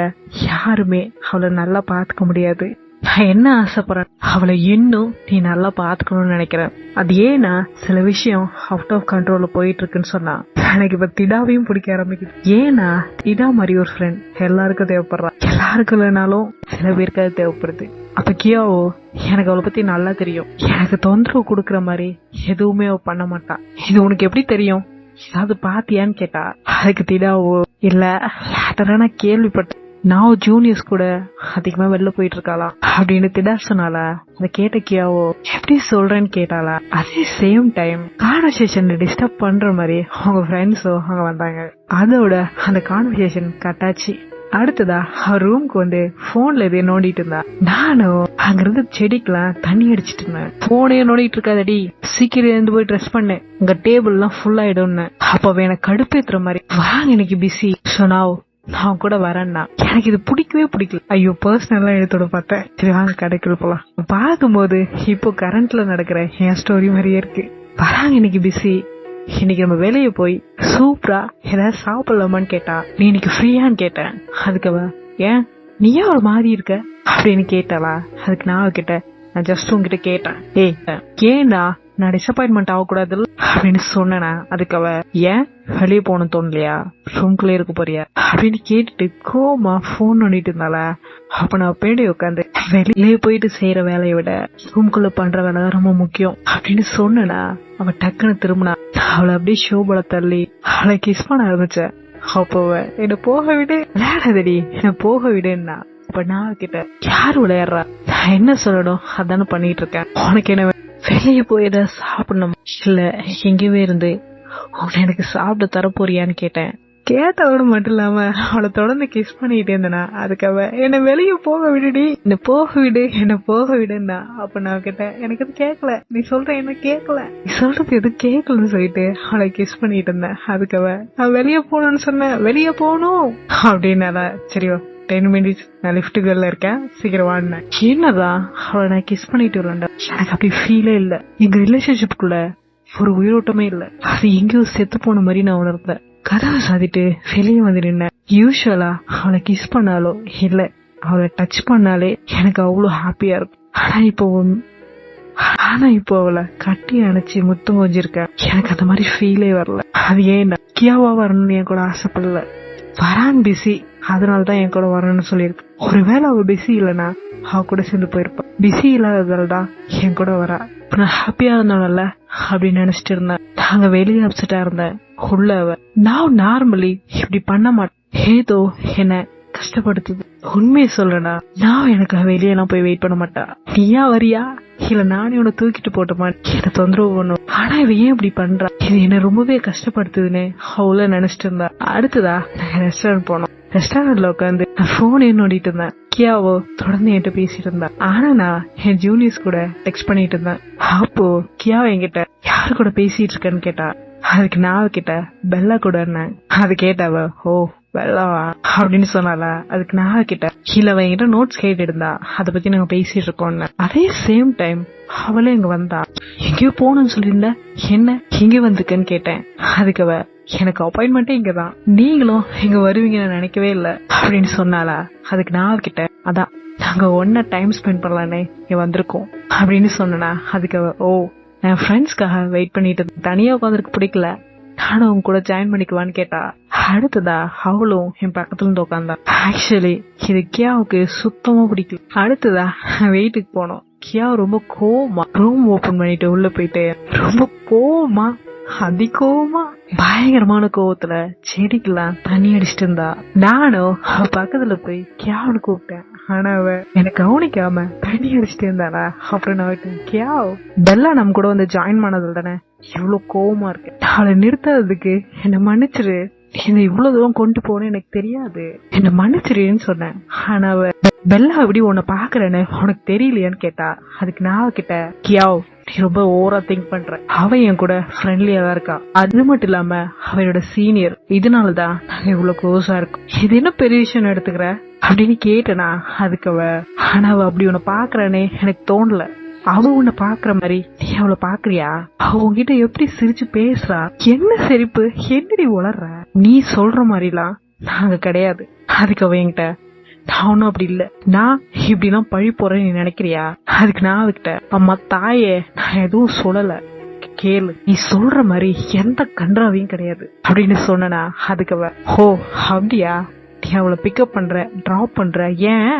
யாருமே அவளை நல்லா பாத்துக்க முடியாது. நான் என்ன ஆசைப்படுறேன், அவளை இன்னும் நீ நல்லா பாத்துக்கணும்னு நினைக்கிறேன். அது ஏன்னா சில விஷயம் அவுட் ஆஃப் கண்ட்ரோல்ல போயிட்டு இருக்குன்னு சொன்னா எனக்கு இப்ப திடாவையும் பிடிக்க ஆரம்பிக்குது. ஏன்னா திடா மாதிரி ஒரு ஃப்ரெண்ட் எல்லாருக்கும் தேவைப்படுறா. எல்லாருக்கும் இல்லைனாலும் சில பேருக்கு அது தேவைப்படுது. அப்ப கியாவோ எனக்கு அவளை பத்தி நல்லா தெரியும். எனக்கு தொந்தரவு கொடுக்கற மாதிரி எதுவுமே அவ பண்ண மாட்டான். இது உனக்கு எப்படி தெரியும், ஏதாவது பாத்தியான்னு கேட்டா. அதுக்கு திடாவோ, இல்ல லேட்டரா நான் கேள்விப்பட்டேன், நான் ஜூனியர்ஸ் கூட அதிகமா வெளில போயிட்டு இருக்காளா அப்படின்னு திடா சொன்னால. அதை கேட்ட கியாவோ எப்படி சொல்றேன்னு கேட்டாளா. அதே சேம் டைம் கான்வர்சேஷன் டிஸ்டர்ப் பண்ற மாதிரி அவங்க ஃப்ரெண்ட்ஸோ அங்க வந்தாங்க. அதோட அந்த கான்வர்சேஷன் கட்டாச்சு. அடுத்ததா அவர் ரூம்க்கு வந்து போன்ல எதையும் நோண்டிட்டு இருந்தா. நானும் அங்கிருந்து செடிக்கெல்லாம் தண்ணி அடிச்சிட்டு இருந்தேன். போனையும் நோண்டிட்டு இருக்காதடி, சீக்கிரம் எழுந்து போய் ட்ரெஸ் பண்ணேன், உங்க டேபிள் எல்லாம் ஃபுல் ஆயிடும்னு. அப்ப எனக்கு கடுப்பேத்துற மாதிரி, வாங்க எனக்கு பிஸி சொன்னாவோ நான் கூட வரேன்னா. எனக்கு இது பிடிக்கவே பிடிக்கல. ஐயோ பர்சனலா எடுத்தோட பார்த்தேன். சரி வாங்க கடைக்குள்ள போலாம். பார்க்கும்போது இப்போ கரண்ட்ல நடக்கிற என் ஸ்டோரி மாதிரியே இருக்கு. வராங்க இன்னைக்கு பிஸி, இன்னைக்கு நம்ம வெளியே போய் சூப்பரா ஏதாவது சாப்பிடலாமான்னு கேட்டா. நீ இன்னைக்கு ஃப்ரீயான்னு கேட்டேன். அதுக்கு அவ, ஏன் நீ ஏன் ஒரு மாதிரி இருக்க அப்படின்னு கேட்டாளா. அதுக்கு நான் அவகிட்ட, நான் ஜஸ்ட் உங்ககிட்ட கேட்டேன், ஏய் ஏன்னா நான் டிசப்பாயின்மெண்ட் ஆகக்கூடாது அப்படின்னு சொன்னேனா. அதுக்கு அவ, ஏன் வெளியே போகணும் தோணலையா, ரூம்குள்ளே இருக்க போறியா அப்படின்னு கேட்டுட்டு கோமா போன் நோண்டிட்டு இருந்தால. அப்ப நான் பேடி உட்காந்து, வெளியே போயிட்டு செய்யற வேலையை விட ரூம்குள்ள பண்ற வேலை தான் ரொம்ப முக்கியம் அப்படின்னு சொன்னா. அவ டக்குன்னு திரும்பினா. அவளை அப்படியே ஷோபல தள்ளி அவளை கிஸ் பண்ண ஆரம்பிச்ச. அப்போ என்ன போக விடு, விளையாடாதடி என்ன போக விடுன்னா. அப்ப நான் கிட்ட, யாரு விளையாடுறா, நான் என்ன சொல்லணும் அதானே பண்ணிட்டு இருக்கேன், உனக்கு என்ன வெளியே போய் ஏதாவது சாப்பிடணும் இல்ல எங்கேயுமே இருந்து உன்னை எனக்கு சாப்பிட தர போறியான்னு கேட்டேன். கேட்டதோட மட்டும் இல்லாம அவளை தொடர்ந்து கிஸ் பண்ணிட்டே இருந்தனா. அதுக்காக என்ன வெளியே போக விடுடி, என்ன போக விடு, என்ன போக விடுன்னா. அப்ப நான் கேட்டேன், எனக்கு அது கேட்கல, நீ சொல்ற என்ன கேட்கல, நீ சொல்றது எது கேட்கலன்னு சொல்லிட்டு அவளை கிஸ் பண்ணிட்டு இருந்தேன். அதுக்காக நான் வெளியே போகணும்னு சொன்னேன், வெளியே போகணும் அப்படின்னால. சரியோ 10 minutes நான் லிப்டுகள்ல இருக்கேன், சீக்கிரம் வாடினேன். என்னதான் அவளை நான் கிஸ் பண்ணிட்டு வரேன்டா. எனக்கு அப்படி ஃபீலே இல்ல. எங்க ரிலேஷன்ஷிப்புக்குள்ள ஒரு உயிரோட்டமே இல்ல. அது எங்கேயோ செத்து போன மாதிரி நான் உணர்ந்தேன். கதவை சாதிட்டு வெளியே வந்து நின்னேன். யூஸ்வலா அவளை கிஸ் பண்ணாலோ இல்ல அவளை டச் பண்ணாலே எனக்கு அவ்வளவு ஹாப்பியா இருக்கும். ஆனா இப்போ அவளை கட்டி அணைச்சி முத்தம் கொஞ்சிருக்கேன். எனக்கு அந்த மாதிரி ஃபீலே வரல. அது ஏன்னா கியாவா வரணும்னு என் கூட ஆசைப்படல. வரான் பிஸி, அதனாலதான் என் கூட வரணும்னு சொல்லியிருக்கு. ஒருவேளை அவ பிஸி இல்லைன்னா அவ கூட சேர்ந்து போயிருப்பான். பிஸி இல்லாததால்தான் என் கூட வரா. நான் ஹாப்பியா இருந்தோம்ல அப்படின்னு நினைச்சிட்டு இருந்தேன். நாங்க வெளியே அப்செட்டா இருந்தேன். உள்ள அவ, நான் நார்மலி இப்படி பண்ண மாட்டேன், ஏதோ என்ன கஷ்டப்படுத்துது. உண்மையை சொல்லனா, நான் எனக்கு வெளியெல்லாம் போய் வெயிட் பண்ண மாட்டா. நீயா வரியா இல்ல நானே உன்னை தூக்கிட்டு போட்டோமா என்ன தொந்தரவு பண்ணும். ஆனா இவ ஏன் இப்படி பண்றா, இது என்ன ரொம்பவே கஷ்டப்படுத்துதுன்னு அவள நினைச்சிட்டு இருந்தா. அடுத்ததா நாங்க ரெஸ்டாரண்ட் போனோம். ரெஸ்டாரண்ட்ல உட்காந்து நான் போன் நோண்டிட்டு இருந்தேன். கியாவோ தொடர்ந்து என்கிட்ட பேசிட்டு இருந்தா. ஆனா நான் என் ஜூனியர்ஸ் கூட டெக்ஸ்ட் பண்ணிட்டு இருந்தேன். அப்போ கியாவோ என்கிட்ட யாரு கூட பேசிட்டு இருக்கேன்னு கேட்டா. அதுக்கு நான் கிட்ட பெல்லா கூட இருந்தேன். அது கேட்டாவ, ஓ பெல்லாவா அப்படின்னு சொன்னால. அதுக்கு நான் கிட்ட, இல்ல என்கிட்ட நோட்ஸ் கேட்டு இருந்தா, அதை பத்தி நாங்க பேசிட்டு இருக்கோம்னு. அதே சேம் டைம் அவளே இங்க வந்தா. எங்கேயோ போகணும்னு சொல்லியிருந்த, என்ன இங்க வந்துக்கன்னு கேட்டேன். அதுக்கு அவ, எனக்கு அப்பாயின்மெண்டே இங்கதான், நீங்களும் இங்க வருவீங்கன்னு நினைக்கவே இல்ல அப்படின்னு சொன்னாலா. அதுக்கு நான் கிட்ட, அதான் நாங்க ஒன்னா டைம் ஸ்பெண்ட் பண்ணலான்னு இங்க வந்திருக்கோம் அப்படின்னு சொன்னா. அதுக்கு அவ, ஓ என் ஃப்ரெண்ட்ஸ்க்காக வெயிட் பண்ணிட்டு தனியா உட்காந்துருக்கு பிடிக்கல, நானும் அவங்க கூட ஜாயின் பண்ணிக்குவான்னு கேட்டா. அடுத்ததா அவளும் என் பக்கத்துல இருந்து உட்காந்தா. ஆக்சுவலி இது கியாவுக்கு சுத்தமா பிடிக்கல. அடுத்ததா வெயிட்டுக்கு போனோம். கியா ரொம்ப கோவமா ரூம் ஓபன் பண்ணிட்டு உள்ள போயிட்டு ரொம்ப கோவமா அதிகமா பயங்கரமான கோவத்துல செடிக்கெல்லாம் தண்ணி அடிச்சிட்டு இருந்தா. நானும் அவ பக்கத்துல போய் கியாவுன்னு கூப்பிட்டேன். ஆனா அவ எனக்கு கவனிக்காம தண்ணி அடிச்சிட்டு இருந்தாளா. அப்புறம் நான் கியாவ் பெல்லா நம்ம கூட வந்து ஜாயின் பண்ணதுல தானே எவ்வளவு கோவமா இருக்கு, அவளை நிறுத்தாததுக்கு என்ன மன்னிச்சிரு, என்ன இவ்வளவு தூரம் கொண்டு போன எனக்கு தெரியாது, என்ன மன்னிச்சிருன்னு சொன்னேன். ஆனா அவ பெல்லா எப்படி உன்னை பாக்குறேன்னு உனக்கு தெரியலையான்னு கேட்டா. அதுக்கு நான் கிட்ட, கியாவ் நீ ரொம்ப ஓவரா திங்க் பண்ற. அவன் என் கூட ஃப்ரெண்ட்லியா தான் இருக்கா. அது மட்டும் இல்லாம அவனோட சீனியர். இதனாலதான் நாங்க இவ்வளவு க்ளோஸா இருக்கோம். இது என்ன பெரிய விஷயம் எடுத்துக்கிற அப்படின்னு கேட்டனா. அதுக்கு ஆனா அவ அப்படி உன்னை பாக்குறானே எனக்கு தோணல. அவ உன்னை பாக்குற மாதிரி நீ அவளை பாக்குறியா? அவ உன்கிட்ட எப்படி சிரிச்சு பேசுறா? என்ன சிரிப்பு, என்னடி உளர்ற? நீ சொல்ற மாதிரிலாம் நாங்க கிடையாது. அதுக்கு அவ என்கிட்ட நான் ஒன்னும் அப்படி இல்ல, நான் இப்படிலாம் பழி போறேன்னு நீ நினைக்கிறியா? அதுக்கு நான் அவகிட்ட அம்மா தாயே நான் எதுவும் சொல்லல, கேளு, நீ சொல்ற மாதிரி எந்த கன்றாவையும் கிடையாது அப்படின்னு சொன்னா. அதுக்கு அவ ஹோ அப்படியா, நீ அவளை பிக்கப் பண்ற டிராப் பண்ற, ஏன்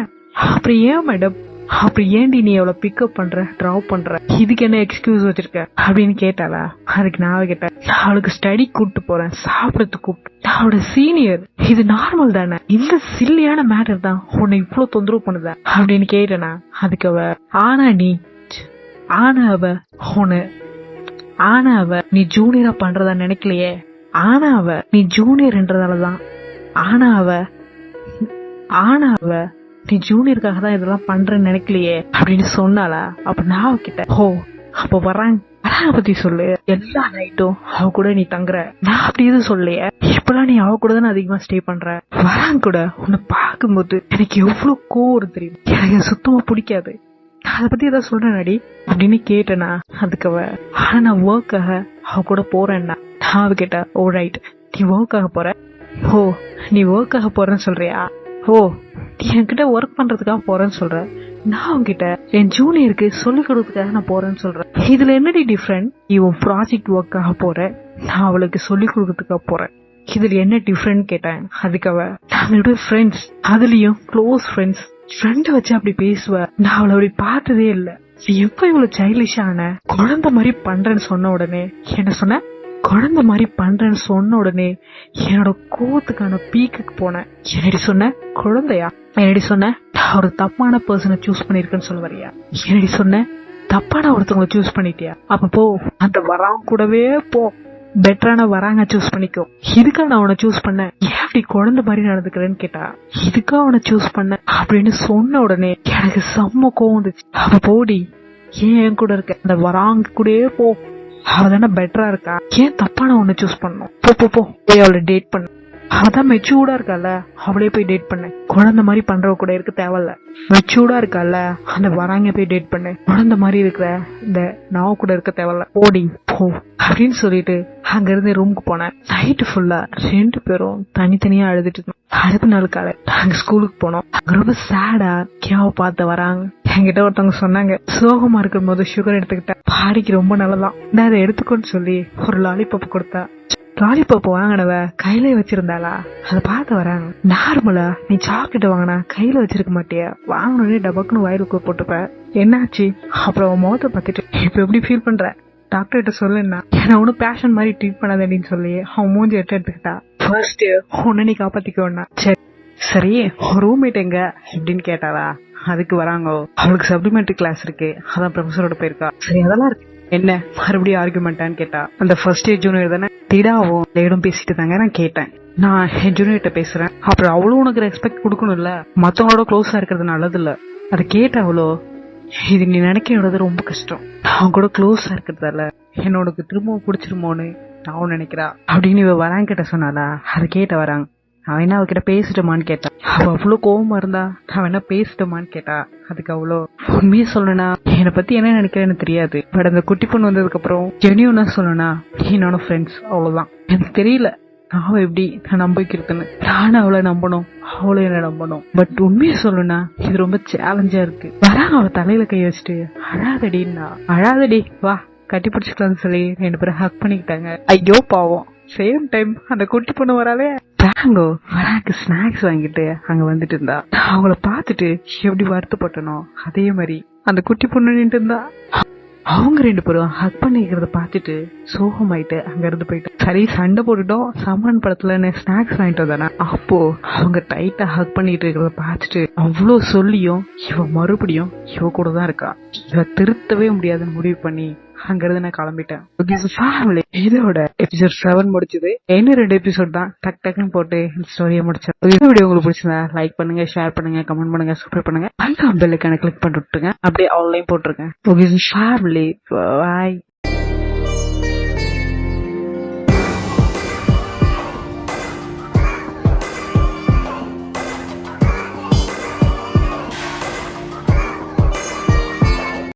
அப்படி ஏன் மேடம், அப்படி ஏன்டி நீ அவளை பிக்கப் பண்ற டிராப் பண்ற, இதுக்கு என்ன எக்ஸ்கியூஸ் வச்சிருக்க அப்படின்னு கேட்டாளா. அதுக்கு நான் அவகிட்ட அவளுக்கு ஸ்டடி கூப்பிட்டு போறேன், சாப்பிடறதுக்கு கூப்பிட்டு, அவளோட சீனியர், இது நார்மல் தானே, இந்த சில்லியான மேட்டர் தான் உன்னை இவ்வளவு தொந்தரவு பண்ணுத அப்படின்னு கேட்டனா. அதுக்கு அவ ஆனா அவ நீ ஜூனியரா பண்றதா நினைக்கலையே, ஆனா அவ நீ ஜூனியர்ன்றதாலதான், ஆனா அவ நீ ஜூனியருக்காக தான் இதெல்லாம் பண்றேன்னு நினைக்கலையே அப்படின்னு சொன்னாளா. அப்ப நான் அவகிட்ட ஹோ அப்ப வராங்க பத்தி சொல்லு, எல்லா நைட்டும் அவ கூட நீ தங்குற, நான் அப்படி எதுவும் சொல்லலையே, இப்பெல்லாம் நீ அவ கூட தானே அதிகமா ஸ்டே பண்ற, வராங்க கூட உன்னை பார்க்கும்போது எனக்கு எவ்வளவு கோவம் தெரியும், எனக்கு சுத்தமா பிடிக்காது, அத பத்தி ஏதாவது சொல்றேன் அப்படின்னு கேட்டனா. அதுக்கு ஆனா நான் ஒர்க்காக அவ கூட போறேன்னா. நான் அவ கேட்டா ஓ ரைட், நீ ஒர்க்காக போற, ஓ நீ ஒர்க்காக போறேன்னு சொல்றியா, ஓ நீ என்கிட்ட ஒர்க் பண்றதுக்காக போறேன்னு சொல்ற, நான் உன்கிட்ட என் ஜூனியருக்கு சொல்லிக் கொடுக்கறதுக்காக நான் போறேன்னு சொல்றேன், இதுல என்னடி டிஃபரெண்ட்? இவன் ப்ராஜெக்ட் ஒர்க்காக போற, நான் அவளுக்கு சொல்லிக் கொடுக்கறதுக்காக போறேன், இதுல என்ன டிஃபரெண்ட் கேட்டேன். அதுக்கு அவ நாங்களோட ஃப்ரெண்ட்ஸ், அதுலயும் க்ளோஸ் ஃப்ரெண்ட்ஸ், ஃப்ரெண்ட் வச்சு அப்படி பேசுவ, நான் அவளை அப்படி பார்த்ததே இல்ல, எப்ப இவ்வளவு சைல்டிஷான குழந்தை மாதிரி பண்றேன்னு சொன்ன உடனே என்ன சொன்ன, குழந்தை மாதிரி பண்றேன்னு சொன்ன உடனே என்னோட கோவத்துக்கான பீக்குக்கு போனேன். என்னடி சொன்ன, குழந்தையா? என்னடி சொன்ன, நான் ஒரு தப்பான பர்சனை சூஸ் பண்ணிருக்கேன்னு சொல்ல வரியா? என்னடி சொன்ன, தப்பான ஒருத்தவங்களை சூஸ் பண்ணிட்டியா? அப்ப போ, அந்த வராங்க கூடவே போ, பெட்டரான வராங்க சூஸ் பண்ணிக்கோ. இதுக்கா நான் அவனை சூஸ் பண்ண, ஏன் அப்படி குழந்தை மாதிரி நடந்துக்கிறேன்னு கேட்டா. இதுக்கா அவனை சூஸ் பண்ண அப்படின்னு சொன்ன உடனே எனக்கு செம்ம கோவம் வந்துச்சு. அவ போடி, ஏன் என் கூட இருக்க, அந்த வராங்க கூடவே போ, அவதானே பெட்டரா இருக்கா, ஏன் தப்பான ஒண்ணு சூஸ் பண்ணும், போ போய் அவளை டேட் பண்ணு, அவதான் மெச்சூர்டா இருக்கால, அவளே போய் டேட் பண்ணு, குழந்தை மாதிரி பண்றவ கூட இருக்க தேவையில்ல, மெச்சூர்டா இருக்கால அந்த வராங்க போய் டேட் பண்ணு, குழந்தை மாதிரி இருக்கிற இந்த நாவ கூட இருக்க தேவையில்ல, ஓடி போ அப்படின்னு சொல்லிட்டு அங்க இருந்து ரூமுக்கு போனேன். நைட்டு ஃபுல்லா 2 பேரும் தனித்தனியா அழுதுட்டு இருந்தோம். அடுத்த நாள் காலை நாங்க ஸ்கூலுக்கு போனோம். அங்க ரொம்ப சேடா கேவ பார்த்து வராங்க. என்கிட்ட ஒருத்தவங்க சொன்னாங்க, சோகமா இருக்கும் போது சுகர் எடுத்துக்கிட்ட பாடிக்கு ரொம்ப நல்லதான், நான் அதை எடுத்துக்கோன்னு சொல்லி ஒரு லாலிபாப் கொடுத்தா. லாலிபாப் வாங்கினவ கையில வச்சிருந்தாளா, அதை பார்த்து வராங்க. நார்மலா நீ சாக்லேட் வாங்கினா கையில வச்சிருக்க மாட்டியா, வாங்கினே டபக்குன்னு வயிறுக்கு போட்டுப்ப, என்னாச்சு? அப்புறம் முகத்தை பார்த்துட்டு இப்ப எப்படி ஃபீல் பண்ற, டாக்டர்கிட்ட சொல்லுன்னா, என்ன ஒன்னும் பேஷன் மாதிரி ட்ரீட் பண்ணாதேன்னு சொல்லி அவன் மூஞ்சி எடுத்துக்கிட்டா. ஃபர்ஸ்ட் உன்ன நீ காப்பாத்திக்கோன்னா. சரி ரூம்மேட் எங்க அப்படின்னு கேட்டாளா. அதுக்கு வராங்க, அவளுக்கு சப்ளிமெண்டரி கிளாஸ் இருக்கு, அதான் ப்ரொஃபஸரோட போயிருக்கா. சரி அதெல்லாம் இருக்கு, என்ன மறுபடியும் ஆர்குமெண்டான்னு கேட்டா. அந்த ஃபர்ஸ்ட் இயர் ஜூனியர் தானே, திடாவும் லேடும் பேசிட்டு தாங்க. நான் கேட்டேன், நான் என் ஜூனியர்கிட்ட பேசுறேன், அப்புறம் அவளும் உனக்கு ரெஸ்பெக்ட் கொடுக்கணும் இல்ல, மத்தவங்களோட க்ளோஸா இருக்கிறது நல்லது இல்ல. அதை கேட்ட அவளோ, இது நீ நினைக்கிறது ரொம்ப கஷ்டம், அவன் கூட க்ளோஸா இருக்கிறதால என்னோட திரும்பவும் பிடிச்சிருமோன்னு நான் நினைக்கிறா அப்படின்னு இவ வராங்க கிட்ட சொன்னாலா. அதை கேட்ட வராங்க, அவன் என்ன அவகிட்ட பேசிட்டோமான்னு கேட்டா. அவ அவ்வளவு கோவமா இருந்தா அவன் என்ன பேசிட்டோமான்னு கேட்டா. அதுக்கு அவ்வளோ உண்மையே சொல்லணும்னா என்னை பத்தி என்ன நினைக்கிறேன்னு தெரியாது, பட் அந்த குட்டி பொண்ணு வந்ததுக்கு அப்புறம் ஜெனியூனா சொல்லணும்னா என்னோட ஃப்ரெண்ட்ஸ் அவ்வளவுதான். எனக்கு தெரியல அவ எப்படி நான் நம்பிக்கிறதுன்னு, நானும் அவளை நம்பணும், அவளும் என்ன நம்பணும். பட் உண்மையை சொல்லணும்னா இது ரொம்ப சேலஞ்சா இருக்கு. வராங்க அவ தலையில கை வச்சுட்டு, அழாதடின்னா, அழாதடி வா கட்டி பிடிச்சிக்கலாம்னு சொல்லி 2 பேரும் ஹக் பண்ணிக்கிட்டாங்க. ஐயோ பாவம். சேம் டைம் அந்த குட்டி பொண்ணு வராலே தாங்கோ வராக்கு ஸ்நாக்ஸ் வாங்கிட்டு அங்க வந்துட்டு இருந்தா. அவங்கள பாத்துட்டு எப்படி வருத்தப்பட்டனோ அதே மாதிரி அந்த குட்டி பொண்ணு நின்று இருந்தா. அவங்க 2 பேரும் ஹக் பண்ணிக்கிறத பாத்துட்டு சோகமாயிட்டு அங்க இருந்து போயிட்டு, சரி சண்டை போட்டுட்டோம், சமரன் படத்துல ஸ்நாக்ஸ் வாங்கிட்டு வந்தானா. அப்போ அவங்க டைட்டா ஹக் பண்ணிட்டு இருக்கிறத பாத்துட்டு அவ்வளவு சொல்லியும் இவ மறுபடியும் இவ கூட தான் இருக்கா. இவ திருத்தவே முடியாதுன்னு முடிவு பண்ணி அங்கிருந்து நான் கிளம்பிட்டேன். ஓகே ஃபேமிலி, இதோட எபிசோட் 7 முடிச்சது. இன்னும் 2 எபிசோட் தான், டக் டக்குன்னு போட்டு இந்த ஸ்டோரியை முடிச்சேன். இந்த வீடியோ உங்களுக்கு பிடிச்சிருந்தா லைக் பண்ணுங்க, ஷேர் பண்ணுங்க, கமெண்ட் பண்ணுங்க, சப்ஸ்கிரைப் பண்ணுங்க. அந்த பெல் ஐகானை கிளிக் பண்ணி விட்டுருங்க, அப்படியே ஆன்லைன் போட்டுருங்க. ஓகே ஃபேமிலி, பாய்.